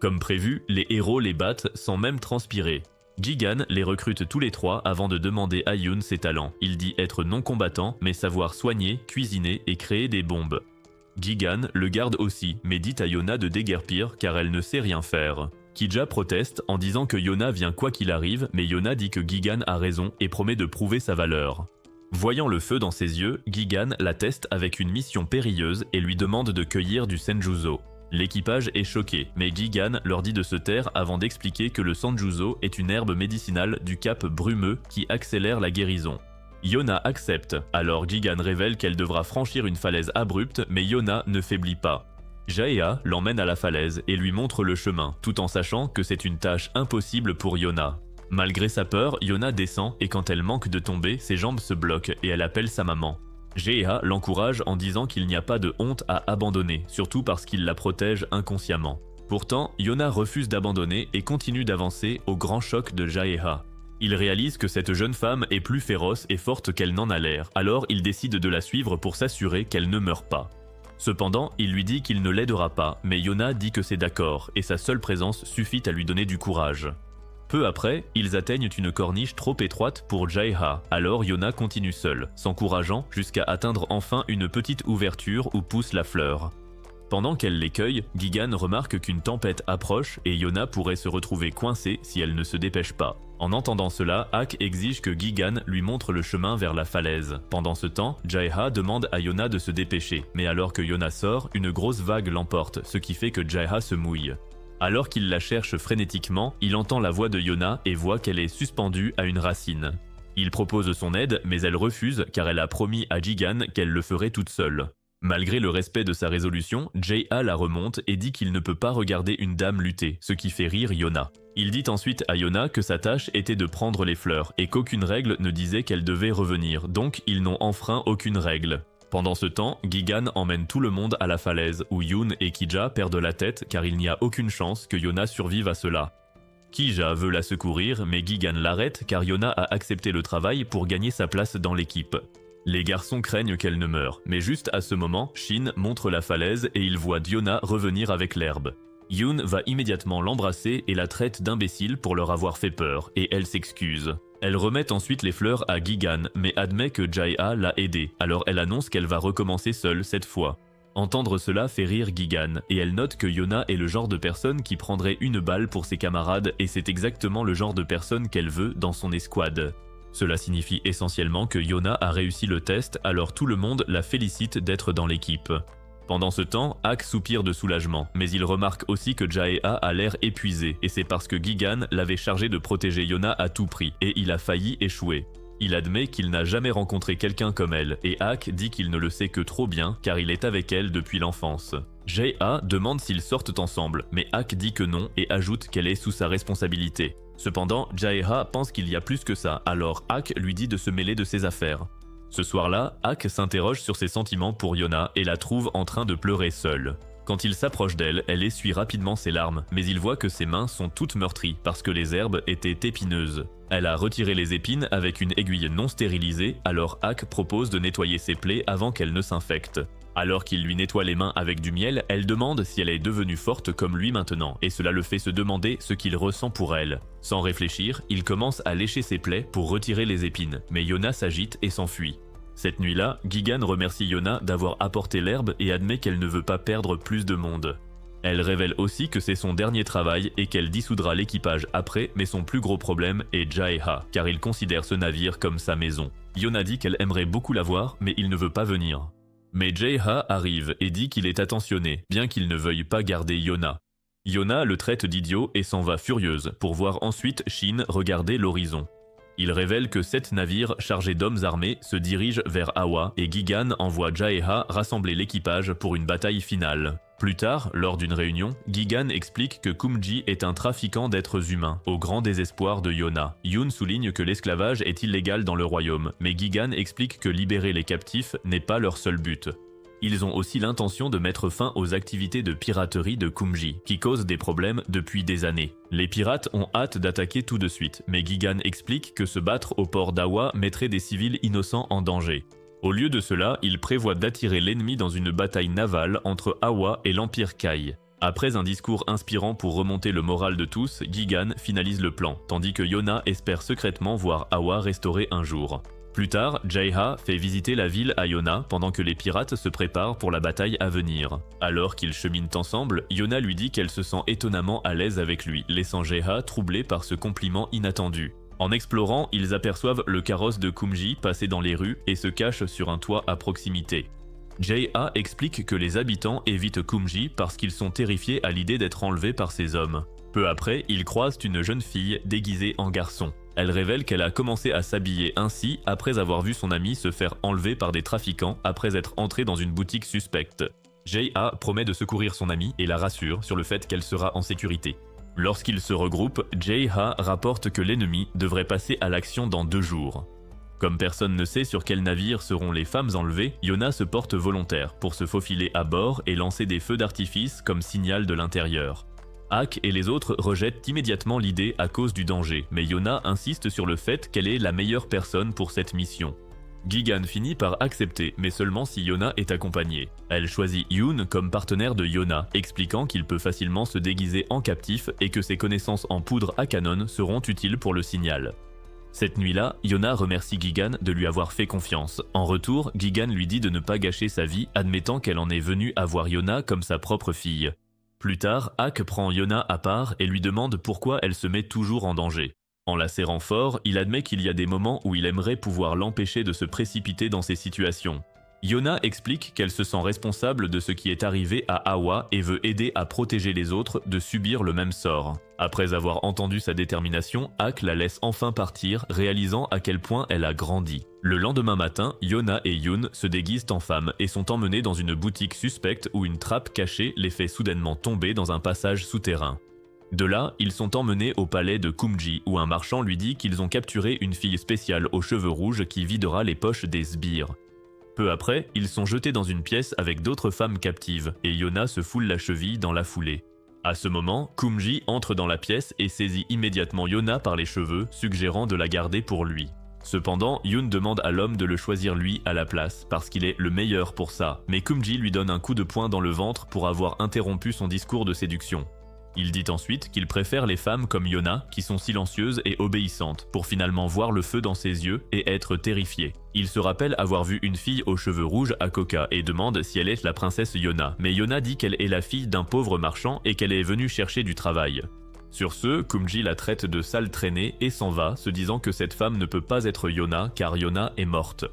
Comme prévu, les héros les battent sans même transpirer. Jigan les recrute tous les trois avant de demander à Yoon ses talents. Il dit être non combattant, mais savoir soigner, cuisiner et créer des bombes. Jigan le garde aussi, mais dit à Yona de déguerpir car elle ne sait rien faire. Kija proteste en disant que Yona vient quoi qu'il arrive, mais Yona dit que Gigan a raison et promet de prouver sa valeur. Voyant le feu dans ses yeux, Gigan la teste avec une mission périlleuse et lui demande de cueillir du senjuzo. L'équipage est choqué, mais Gigan leur dit de se taire avant d'expliquer que le senjuzo est une herbe médicinale du cap brumeux qui accélère la guérison. Yona accepte, alors Gigan révèle qu'elle devra franchir une falaise abrupte, mais Yona ne faiblit pas. Jaeha l'emmène à la falaise et lui montre le chemin, tout en sachant que c'est une tâche impossible pour Yona. Malgré sa peur, Yona descend et quand elle manque de tomber, ses jambes se bloquent et elle appelle sa maman. Jaeha l'encourage en disant qu'il n'y a pas de honte à abandonner, surtout parce qu'il la protège inconsciemment. Pourtant, Yona refuse d'abandonner et continue d'avancer au grand choc de Jaeha. Il réalise que cette jeune femme est plus féroce et forte qu'elle n'en a l'air, alors il décide de la suivre pour s'assurer qu'elle ne meurt pas. Cependant, il lui dit qu'il ne l'aidera pas, mais Yona dit que c'est d'accord, et sa seule présence suffit à lui donner du courage. Peu après, ils atteignent une corniche trop étroite pour Jaeha, alors Yona continue seule, s'encourageant jusqu'à atteindre enfin une petite ouverture où pousse la fleur. Pendant qu'elle les cueille, Gigan remarque qu'une tempête approche et Yona pourrait se retrouver coincée si elle ne se dépêche pas. En entendant cela, Ak exige que Gigan lui montre le chemin vers la falaise. Pendant ce temps, Jaeha demande à Yona de se dépêcher, mais alors que Yona sort, une grosse vague l'emporte, ce qui fait que Jaeha se mouille. Alors qu'il la cherche frénétiquement, il entend la voix de Yona et voit qu'elle est suspendue à une racine. Il propose son aide, mais elle refuse car elle a promis à Gigan qu'elle le ferait toute seule. Malgré le respect de sa résolution, Jaeha la remonte et dit qu'il ne peut pas regarder une dame lutter, ce qui fait rire Yona. Il dit ensuite à Yona que sa tâche était de prendre les fleurs et qu'aucune règle ne disait qu'elle devait revenir, donc ils n'ont enfreint aucune règle. Pendant ce temps, Gigan emmène tout le monde à la falaise où Yoon et Kija perdent la tête car il n'y a aucune chance que Yona survive à cela. Kija veut la secourir mais Gigan l'arrête car Yona a accepté le travail pour gagner sa place dans l'équipe. Les garçons craignent qu'elle ne meure, mais juste à ce moment, Shin montre la falaise et il voit Yona revenir avec l'herbe. Yoon va immédiatement l'embrasser et la traite d'imbécile pour leur avoir fait peur, et elle s'excuse. Elle remet ensuite les fleurs à Gigan, mais admet que Jaeha l'a aidée, alors elle annonce qu'elle va recommencer seule cette fois. Entendre cela fait rire Gigan, et elle note que Yona est le genre de personne qui prendrait une balle pour ses camarades, et c'est exactement le genre de personne qu'elle veut dans son escouade. Cela signifie essentiellement que Yona a réussi le test, alors tout le monde la félicite d'être dans l'équipe. Pendant ce temps, Ak soupire de soulagement, mais il remarque aussi que Jaeha a l'air épuisé, et c'est parce que Gigan l'avait chargé de protéger Yona à tout prix, et il a failli échouer. Il admet qu'il n'a jamais rencontré quelqu'un comme elle, et Ak dit qu'il ne le sait que trop bien, car il est avec elle depuis l'enfance. Jaeha demande s'ils sortent ensemble, mais Ak dit que non, et ajoute qu'elle est sous sa responsabilité. Cependant, Jaeha pense qu'il y a plus que ça, alors Ak lui dit de se mêler de ses affaires. Ce soir-là, Ak s'interroge sur ses sentiments pour Yona et la trouve en train de pleurer seule. Quand il s'approche d'elle, elle essuie rapidement ses larmes, mais il voit que ses mains sont toutes meurtries parce que les herbes étaient épineuses. Elle a retiré les épines avec une aiguille non stérilisée, alors Ak propose de nettoyer ses plaies avant qu'elles ne s'infectent. Alors qu'il lui nettoie les mains avec du miel, elle demande si elle est devenue forte comme lui maintenant, et cela le fait se demander ce qu'il ressent pour elle. Sans réfléchir, il commence à lécher ses plaies pour retirer les épines, mais Yona s'agite et s'enfuit. Cette nuit-là, Gigan remercie Yona d'avoir apporté l'herbe et admet qu'elle ne veut pas perdre plus de monde. Elle révèle aussi que c'est son dernier travail et qu'elle dissoudra l'équipage après, mais son plus gros problème est Jaeha, car il considère ce navire comme sa maison. Yona dit qu'elle aimerait beaucoup la voir, mais il ne veut pas venir. Mais Jaeha arrive et dit qu'il est attentionné, bien qu'il ne veuille pas garder Yona. Yona le traite d'idiot et s'en va furieuse, pour voir ensuite Shin regarder l'horizon. Il révèle que 7 navires chargés d'hommes armés se dirigent vers Awa et Gigan envoie Jaeha rassembler l'équipage pour une bataille finale. Plus tard, lors d'une réunion, Gigan explique que Kumji est un trafiquant d'êtres humains, au grand désespoir de Yona. Yoon souligne que l'esclavage est illégal dans le royaume, mais Gigan explique que libérer les captifs n'est pas leur seul but. Ils ont aussi l'intention de mettre fin aux activités de piraterie de Kumji, qui causent des problèmes depuis des années. Les pirates ont hâte d'attaquer tout de suite, mais Gigan explique que se battre au port d'Awa mettrait des civils innocents en danger. Au lieu de cela, il prévoit d'attirer l'ennemi dans une bataille navale entre Awa et l'Empire Kai. Après un discours inspirant pour remonter le moral de tous, Gigan finalise le plan, tandis que Yona espère secrètement voir Awa restaurée un jour. Plus tard, Jaeha fait visiter la ville à Yona pendant que les pirates se préparent pour la bataille à venir. Alors qu'ils cheminent ensemble, Yona lui dit qu'elle se sent étonnamment à l'aise avec lui, laissant Jaeha troublée par ce compliment inattendu. En explorant, ils aperçoivent le carrosse de Kumji passer dans les rues et se cachent sur un toit à proximité. Jaeha explique que les habitants évitent Kumji parce qu'ils sont terrifiés à l'idée d'être enlevés par ces hommes. Peu après, ils croisent une jeune fille déguisée en garçon. Elle révèle qu'elle a commencé à s'habiller ainsi après avoir vu son amie se faire enlever par des trafiquants après être entrée dans une boutique suspecte. Jaeha promet de secourir son amie et la rassure sur le fait qu'elle sera en sécurité. Lorsqu'ils se regroupent, Jaeha rapporte que l'ennemi devrait passer à l'action dans 2 jours. Comme personne ne sait sur quel navire seront les femmes enlevées, Yona se porte volontaire pour se faufiler à bord et lancer des feux d'artifice comme signal de l'intérieur. Ak et les autres rejettent immédiatement l'idée à cause du danger, mais Yona insiste sur le fait qu'elle est la meilleure personne pour cette mission. Gigan finit par accepter, mais seulement si Yona est accompagnée. Elle choisit Yoon comme partenaire de Yona, expliquant qu'il peut facilement se déguiser en captif et que ses connaissances en poudre à canon seront utiles pour le signal. Cette nuit-là, Yona remercie Gigan de lui avoir fait confiance. En retour, Gigan lui dit de ne pas gâcher sa vie, admettant qu'elle en est venue à voir Yona comme sa propre fille. Plus tard, Ak prend Yona à part et lui demande pourquoi elle se met toujours en danger. En la serrant fort, il admet qu'il y a des moments où il aimerait pouvoir l'empêcher de se précipiter dans ces situations. Yona explique qu'elle se sent responsable de ce qui est arrivé à Awa et veut aider à protéger les autres de subir le même sort. Après avoir entendu sa détermination, Ak la laisse enfin partir, réalisant à quel point elle a grandi. Le lendemain matin, Yona et Yoon se déguisent en femmes et sont emmenés dans une boutique suspecte où une trappe cachée les fait soudainement tomber dans un passage souterrain. De là, ils sont emmenés au palais de Kumji où un marchand lui dit qu'ils ont capturé une fille spéciale aux cheveux rouges qui videra les poches des sbires. Peu après, ils sont jetés dans une pièce avec d'autres femmes captives et Yona se foule la cheville dans la foulée. À ce moment, Kumji entre dans la pièce et saisit immédiatement Yona par les cheveux, suggérant de la garder pour lui. Cependant, Yoon demande à l'homme de le choisir lui à la place parce qu'il est le meilleur pour ça, mais Kumji lui donne un coup de poing dans le ventre pour avoir interrompu son discours de séduction. Il dit ensuite qu'il préfère les femmes comme Yona, qui sont silencieuses et obéissantes, pour finalement voir le feu dans ses yeux et être terrifié. Il se rappelle avoir vu une fille aux cheveux rouges à Koka et demande si elle est la princesse Yona, mais Yona dit qu'elle est la fille d'un pauvre marchand et qu'elle est venue chercher du travail. Sur ce, Kumji la traite de sale traînée et s'en va, se disant que cette femme ne peut pas être Yona car Yona est morte.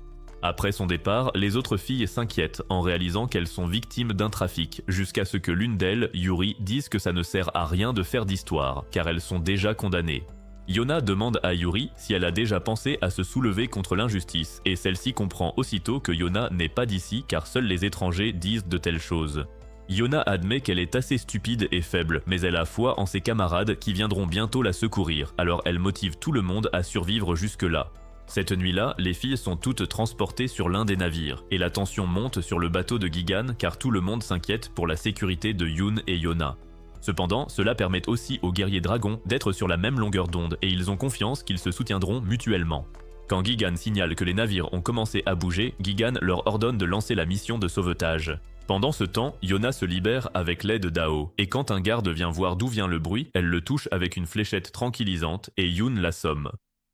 Après son départ, les autres filles s'inquiètent en réalisant qu'elles sont victimes d'un trafic, jusqu'à ce que l'une d'elles, Yuri, dise que ça ne sert à rien de faire d'histoire, car elles sont déjà condamnées. Yona demande à Yuri si elle a déjà pensé à se soulever contre l'injustice, et celle-ci comprend aussitôt que Yona n'est pas d'ici car seuls les étrangers disent de telles choses. Yona admet qu'elle est assez stupide et faible, mais elle a foi en ses camarades qui viendront bientôt la secourir, alors elle motive tout le monde à survivre jusque-là. Cette nuit-là, les filles sont toutes transportées sur l'un des navires, et la tension monte sur le bateau de Gigan car tout le monde s'inquiète pour la sécurité de Yoon et Yona. Cependant, cela permet aussi aux guerriers dragons d'être sur la même longueur d'onde et ils ont confiance qu'ils se soutiendront mutuellement. Quand Gigan signale que les navires ont commencé à bouger, Gigan leur ordonne de lancer la mission de sauvetage. Pendant ce temps, Yona se libère avec l'aide d'Ao, et quand un garde vient voir d'où vient le bruit, elle le touche avec une fléchette tranquillisante et Yoon l'assomme.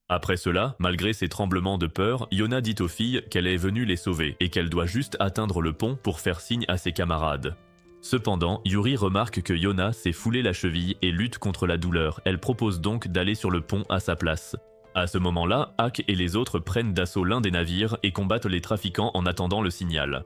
Après cela, malgré ses tremblements de peur, Yona dit aux filles qu'elle est venue les sauver et qu'elle doit juste atteindre le pont pour faire signe à ses camarades. Cependant, Yuri remarque que Yona s'est foulé la cheville et lutte contre la douleur. Elle propose donc d'aller sur le pont à sa place. À ce moment-là, Ak et les autres prennent d'assaut l'un des navires et combattent les trafiquants en attendant le signal.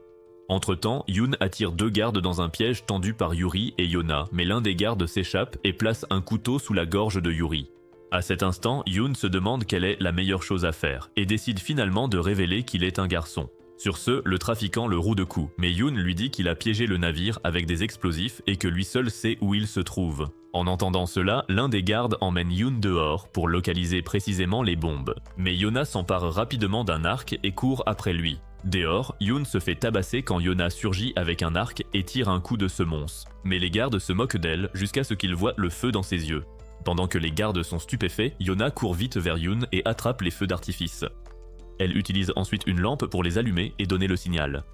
Entre-temps, Yoon attire 2 gardes dans un piège tendu par Yuri et Yona, mais l'un des gardes s'échappe et place un couteau sous la gorge de Yuri. À cet instant, Yoon se demande quelle est la meilleure chose à faire et décide finalement de révéler qu'il est un garçon. Sur ce, le trafiquant le roue de coups, mais Yoon lui dit qu'il a piégé le navire avec des explosifs et que lui seul sait où il se trouve. En entendant cela, l'un des gardes emmène Yoon dehors pour localiser précisément les bombes. Mais Yona s'empare rapidement d'un arc et court après lui. Dehors, Yoon se fait tabasser quand Yona surgit avec un arc et tire un coup de semonce. Mais les gardes se moquent d'elle jusqu'à ce qu'ils voient le feu dans ses yeux. Pendant que les gardes sont stupéfaits, Yona court vite vers Yoon et attrape les feux d'artifice. Elle utilise ensuite une lampe pour les allumer et donner le signal.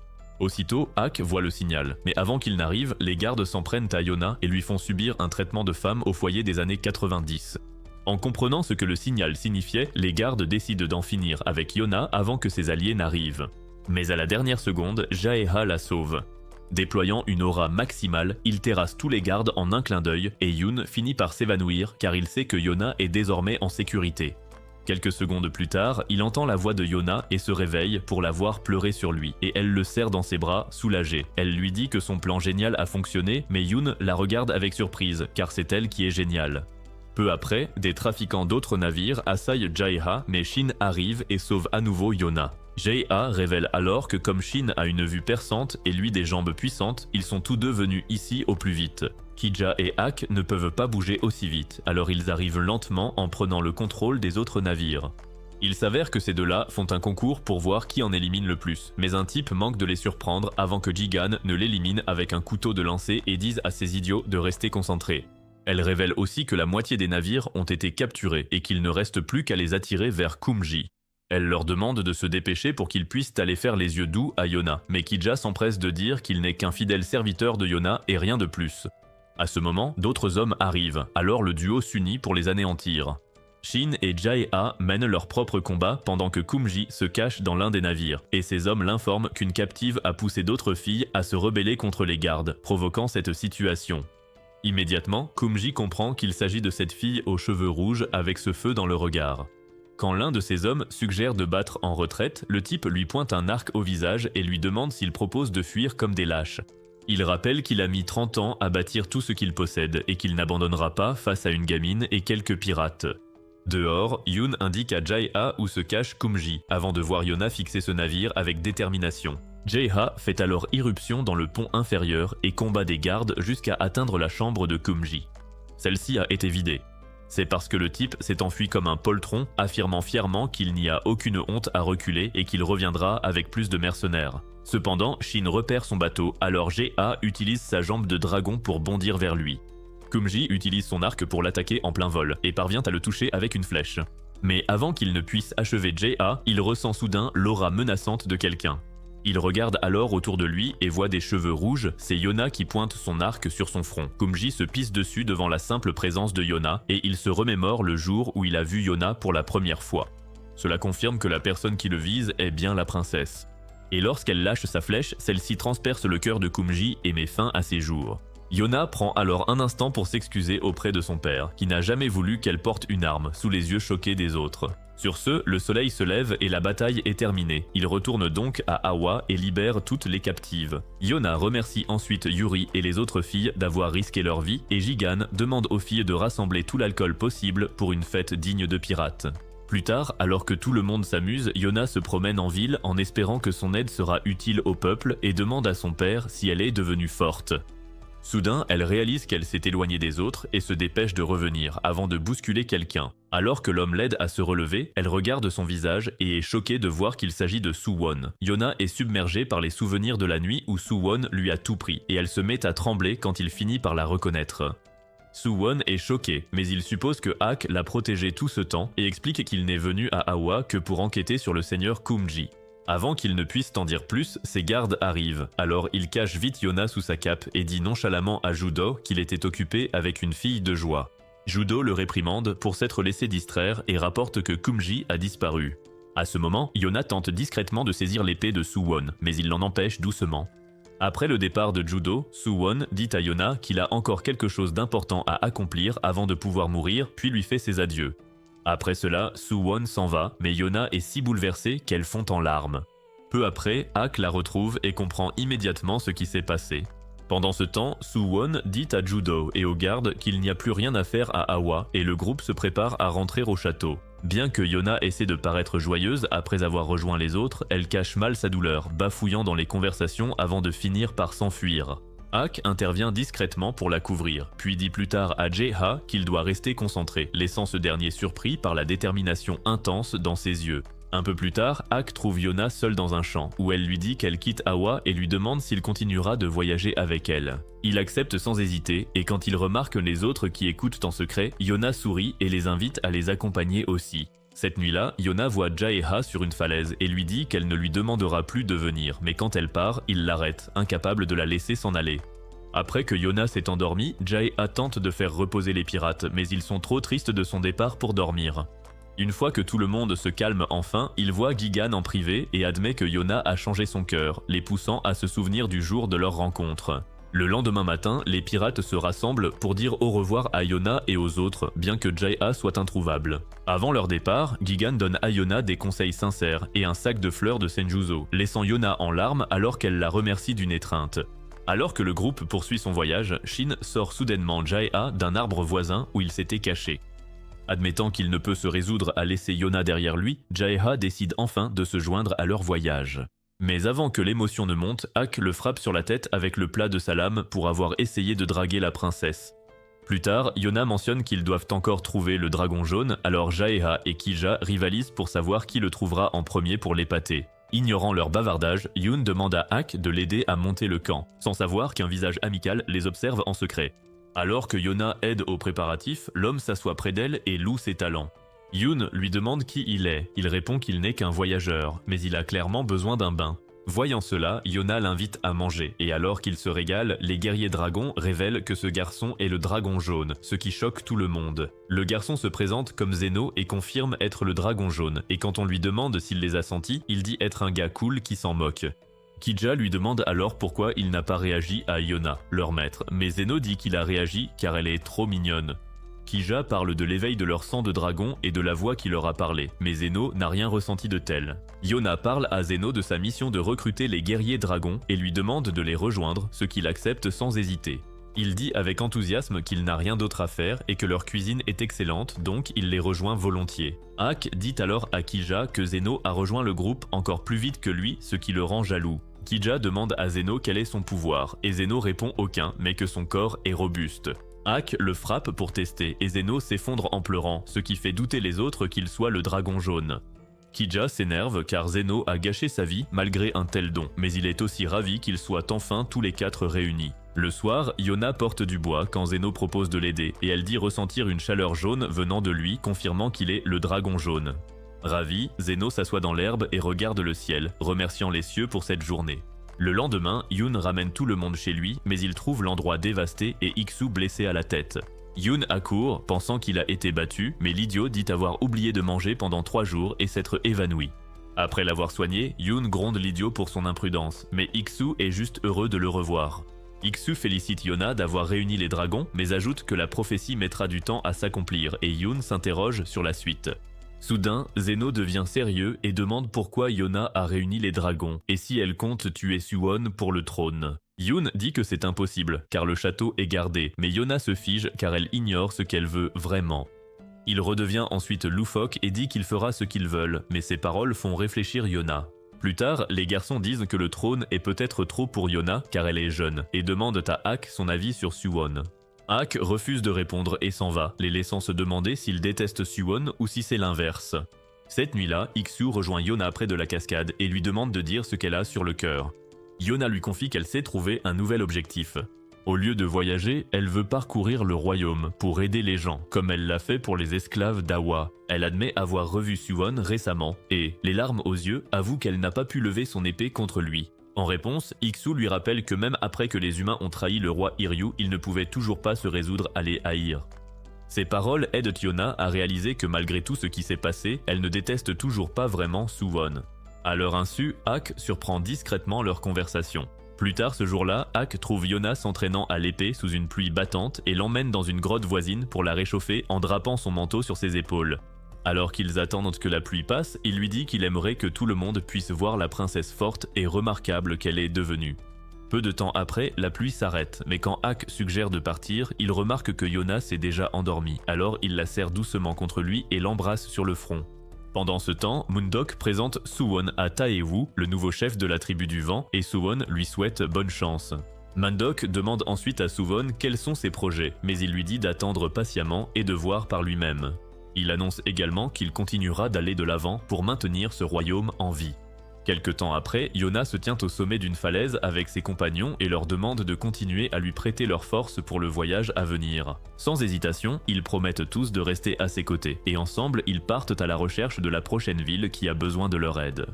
Aussitôt, Ak voit le signal, mais avant qu'il n'arrive, les gardes s'en prennent à Yona et lui font subir un traitement de femme au foyer des années 90. En comprenant ce que le signal signifiait, les gardes décident d'en finir avec Yona avant que ses alliés n'arrivent. Mais à la dernière seconde, Jaeha la sauve. Déployant une aura maximale, il terrasse tous les gardes en un clin d'œil et Yoon finit par s'évanouir car il sait que Yona est désormais en sécurité. Quelques secondes plus tard, il entend la voix de Yona et se réveille pour la voir pleurer sur lui et elle le serre dans ses bras, soulagée. Elle lui dit que son plan génial a fonctionné mais Yoon la regarde avec surprise car c'est elle qui est géniale. Peu après, des trafiquants d'autres navires assaillent Jaeha mais Shin arrive et sauve à nouveau Yona. Jaeha révèle alors que comme Shin a une vue perçante et lui des jambes puissantes, ils sont tous deux venus ici au plus vite. Kija et Ak ne peuvent pas bouger aussi vite, alors ils arrivent lentement en prenant le contrôle des autres navires. Il s'avère que ces deux-là font un concours pour voir qui en élimine le plus, mais un type manque de les surprendre avant que Gigan ne l'élimine avec un couteau de lancer et dise à ces idiots de rester concentrés. Elle révèle aussi que la moitié des navires ont été capturés et qu'il ne reste plus qu'à les attirer vers Kumji. Elle leur demande de se dépêcher pour qu'ils puissent aller faire les yeux doux à Yona, mais Kija s'empresse de dire qu'il n'est qu'un fidèle serviteur de Yona et rien de plus. À ce moment, d'autres hommes arrivent, alors le duo s'unit pour les anéantir. Shin et Jaeha mènent leur propre combat pendant que Kumji se cache dans l'un des navires, et ces hommes l'informent qu'une captive a poussé d'autres filles à se rebeller contre les gardes, provoquant cette situation. Immédiatement, Kumji comprend qu'il s'agit de cette fille aux cheveux rouges avec ce feu dans le regard. Quand l'un de ces hommes suggère de battre en retraite, le type lui pointe un arc au visage et lui demande s'il propose de fuir comme des lâches. Il rappelle qu'il a mis 30 ans à bâtir tout ce qu'il possède et qu'il n'abandonnera pas face à une gamine et quelques pirates. Dehors, Yoon indique à Jaeha où se cache Kumji, avant de voir Yona fixer ce navire avec détermination. Jaeha fait alors irruption dans le pont inférieur et combat des gardes jusqu'à atteindre la chambre de Kumji. Celle-ci a été vidée. C'est parce que le type s'est enfui comme un poltron, affirmant fièrement qu'il n'y a aucune honte à reculer et qu'il reviendra avec plus de mercenaires. Cependant, Shin repère son bateau, alors Jaeha utilise sa jambe de dragon pour bondir vers lui. Kumji utilise son arc pour l'attaquer en plein vol et parvient à le toucher avec une flèche. Mais avant qu'il ne puisse achever Jaeha, il ressent soudain l'aura menaçante de quelqu'un. Il regarde alors autour de lui et voit des cheveux rouges, c'est Yona qui pointe son arc sur son front. Kumji se pisse dessus devant la simple présence de Yona et il se remémore le jour où il a vu Yona pour la première fois. Cela confirme que la personne qui le vise est bien la princesse. Et lorsqu'elle lâche sa flèche, celle-ci transperce le cœur de Kumji et met fin à ses jours. Yona prend alors un instant pour s'excuser auprès de son père, qui n'a jamais voulu qu'elle porte une arme, sous les yeux choqués des autres. Sur ce, le soleil se lève et la bataille est terminée. Il retourne donc à Awa et libère toutes les captives. Yona remercie ensuite Yuri et les autres filles d'avoir risqué leur vie, et Gigan demande aux filles de rassembler tout l'alcool possible pour une fête digne de pirates. Plus tard, alors que tout le monde s'amuse, Yona se promène en ville en espérant que son aide sera utile au peuple et demande à son père si elle est devenue forte. Soudain, elle réalise qu'elle s'est éloignée des autres et se dépêche de revenir avant de bousculer quelqu'un. Alors que l'homme l'aide à se relever, elle regarde son visage et est choquée de voir qu'il s'agit de Soo-won. Yona est submergée par les souvenirs de la nuit où Soo-won lui a tout pris et elle se met à trembler quand il finit par la reconnaître. Soo-won est choqué, mais il suppose que Hak l'a protégé tout ce temps et explique qu'il n'est venu à Awa que pour enquêter sur le seigneur Kumji. Avant qu'il ne puisse t'en dire plus, ses gardes arrivent. Alors il cache vite Yona sous sa cape et dit nonchalamment à Judo qu'il était occupé avec une fille de joie. Judo le réprimande pour s'être laissé distraire et rapporte que Kumji a disparu. À ce moment, Yona tente discrètement de saisir l'épée de Soo-won, mais il l'en empêche doucement. Après le départ de Judo, Soo-won dit à Yona qu'il a encore quelque chose d'important à accomplir avant de pouvoir mourir, puis lui fait ses adieux. Après cela, Soo-won s'en va, mais Yona est si bouleversée qu'elle fond en larmes. Peu après, Hak la retrouve et comprend immédiatement ce qui s'est passé. Pendant ce temps, Soo-won dit à Judo et aux gardes qu'il n'y a plus rien à faire à Awa et le groupe se prépare à rentrer au château. Bien que Yona essaie de paraître joyeuse après avoir rejoint les autres, elle cache mal sa douleur, bafouillant dans les conversations avant de finir par s'enfuir. Hak intervient discrètement pour la couvrir, puis dit plus tard à Jae-ha qu'il doit rester concentré, laissant ce dernier surpris par la détermination intense dans ses yeux. Un peu plus tard, Hak trouve Yona seule dans un champ, où elle lui dit qu'elle quitte Awa et lui demande s'il continuera de voyager avec elle. Il accepte sans hésiter, et quand il remarque les autres qui écoutent en secret, Yona sourit et les invite à les accompagner aussi. Cette nuit-là, Yona voit Jae-ha sur une falaise et lui dit qu'elle ne lui demandera plus de venir, mais quand elle part, il l'arrête, incapable de la laisser s'en aller. Après que Yona s'est endormie, Jae-ha tente de faire reposer les pirates, mais ils sont trop tristes de son départ pour dormir. Une fois que tout le monde se calme enfin, il voit Gigan en privé et admet que Yona a changé son cœur, les poussant à se souvenir du jour de leur rencontre. Le lendemain matin, les pirates se rassemblent pour dire au revoir à Yona et aux autres, bien que Jae-ha soit introuvable. Avant leur départ, Gigan donne à Yona des conseils sincères et un sac de fleurs de Senjuzo, laissant Yona en larmes alors qu'elle la remercie d'une étreinte. Alors que le groupe poursuit son voyage, Shin sort soudainement Jae-ha d'un arbre voisin où il s'était caché. Admettant qu'il ne peut se résoudre à laisser Yona derrière lui, Jae-ha décide enfin de se joindre à leur voyage. Mais avant que l'émotion ne monte, Hak le frappe sur la tête avec le plat de sa lame pour avoir essayé de draguer la princesse. Plus tard, Yona mentionne qu'ils doivent encore trouver le dragon jaune, alors Jae-ha et Kija rivalisent pour savoir qui le trouvera en premier pour l'épater. Ignorant leur bavardage, Yoon demande à Hak de l'aider à monter le camp, sans savoir qu'un visage amical les observe en secret. Alors que Yona aide aux préparatifs, l'homme s'assoit près d'elle et loue ses talents. Yoon lui demande qui il est, il répond qu'il n'est qu'un voyageur, mais il a clairement besoin d'un bain. Voyant cela, Yona l'invite à manger, et alors qu'il se régale, les guerriers dragons révèlent que ce garçon est le dragon jaune, ce qui choque tout le monde. Le garçon se présente comme Zeno et confirme être le dragon jaune, et quand on lui demande s'il les a sentis, il dit être un gars cool qui s'en moque. Kija lui demande alors pourquoi il n'a pas réagi à Yona, leur maître, mais Zeno dit qu'il a réagi car elle est trop mignonne. Kija parle de l'éveil de leur sang de dragon et de la voix qui leur a parlé, mais Zeno n'a rien ressenti de tel. Yona parle à Zeno de sa mission de recruter les guerriers dragons et lui demande de les rejoindre, ce qu'il accepte sans hésiter. Il dit avec enthousiasme qu'il n'a rien d'autre à faire et que leur cuisine est excellente, donc il les rejoint volontiers. Hak dit alors à Kija que Zeno a rejoint le groupe encore plus vite que lui, ce qui le rend jaloux. Kija demande à Zeno quel est son pouvoir, et Zeno répond aucun, mais que son corps est robuste. Hak le frappe pour tester, et Zeno s'effondre en pleurant, ce qui fait douter les autres qu'il soit le dragon jaune. Kija s'énerve car Zeno a gâché sa vie malgré un tel don, mais il est aussi ravi qu'ils soient enfin tous les quatre réunis. Le soir, Yona porte du bois quand Zeno propose de l'aider, et elle dit ressentir une chaleur jaune venant de lui, confirmant qu'il est le dragon jaune. Ravi, Zeno s'assoit dans l'herbe et regarde le ciel, remerciant les cieux pour cette journée. Le lendemain, Yoon ramène tout le monde chez lui, mais il trouve l'endroit dévasté et Iksu blessé à la tête. Yoon accourt, pensant qu'il a été battu, mais l'idiot dit avoir oublié de manger pendant 3 jours et s'être évanoui. Après l'avoir soigné, Yoon gronde l'idiot pour son imprudence, mais Iksu est juste heureux de le revoir. Iksu félicite Yona d'avoir réuni les dragons, mais ajoute que la prophétie mettra du temps à s'accomplir et Yoon s'interroge sur la suite. Soudain, Zeno devient sérieux et demande pourquoi Yona a réuni les dragons et si elle compte tuer Suwon pour le trône. Yoon dit que c'est impossible car le château est gardé, mais Yona se fige car elle ignore ce qu'elle veut vraiment. Il redevient ensuite loufoque et dit qu'il fera ce qu'ils veulent, mais ses paroles font réfléchir Yona. Plus tard, les garçons disent que le trône est peut-être trop pour Yona car elle est jeune, et demandent à Ak son avis sur Suwon. Ak refuse de répondre et s'en va, les laissant se demander s'il déteste Suwon ou si c'est l'inverse. Cette nuit-là, Iksu rejoint Yona près de la cascade et lui demande de dire ce qu'elle a sur le cœur. Yona lui confie qu'elle sait trouver un nouvel objectif. Au lieu de voyager, elle veut parcourir le royaume pour aider les gens, comme elle l'a fait pour les esclaves d'Awa. Elle admet avoir revu Suwon récemment et, les larmes aux yeux, avoue qu'elle n'a pas pu lever son épée contre lui. En réponse, Iksu lui rappelle que même après que les humains ont trahi le roi Hiryu, ils ne pouvaient toujours pas se résoudre à les haïr. Ces paroles aident Yona à réaliser que malgré tout ce qui s'est passé, elle ne déteste toujours pas vraiment Suwon. À leur insu, Ak surprend discrètement leur conversation. Plus tard ce jour-là, Ak trouve Yona s'entraînant à l'épée sous une pluie battante et l'emmène dans une grotte voisine pour la réchauffer en drapant son manteau sur ses épaules. Alors qu'ils attendent que la pluie passe, il lui dit qu'il aimerait que tout le monde puisse voir la princesse forte et remarquable qu'elle est devenue. Peu de temps après, la pluie s'arrête, mais quand Ak suggère de partir, il remarque que Yona s'est déjà endormie, alors il la serre doucement contre lui et l'embrasse sur le front. Pendant ce temps, Mundok présente Suwon à Taewu, le nouveau chef de la tribu du vent, et Suwon lui souhaite bonne chance. Mundok demande ensuite à Suwon quels sont ses projets, mais il lui dit d'attendre patiemment et de voir par lui-même. Il annonce également qu'il continuera d'aller de l'avant pour maintenir ce royaume en vie. Quelque temps après, Yona se tient au sommet d'une falaise avec ses compagnons et leur demande de continuer à lui prêter leur force pour le voyage à venir. Sans hésitation, ils promettent tous de rester à ses côtés, et ensemble, ils partent à la recherche de la prochaine ville qui a besoin de leur aide.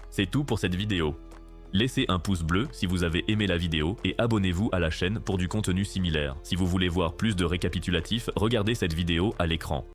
C'est tout pour cette vidéo. Laissez un pouce bleu si vous avez aimé la vidéo et abonnez-vous à la chaîne pour du contenu similaire. Si vous voulez voir plus de récapitulatifs, regardez cette vidéo à l'écran.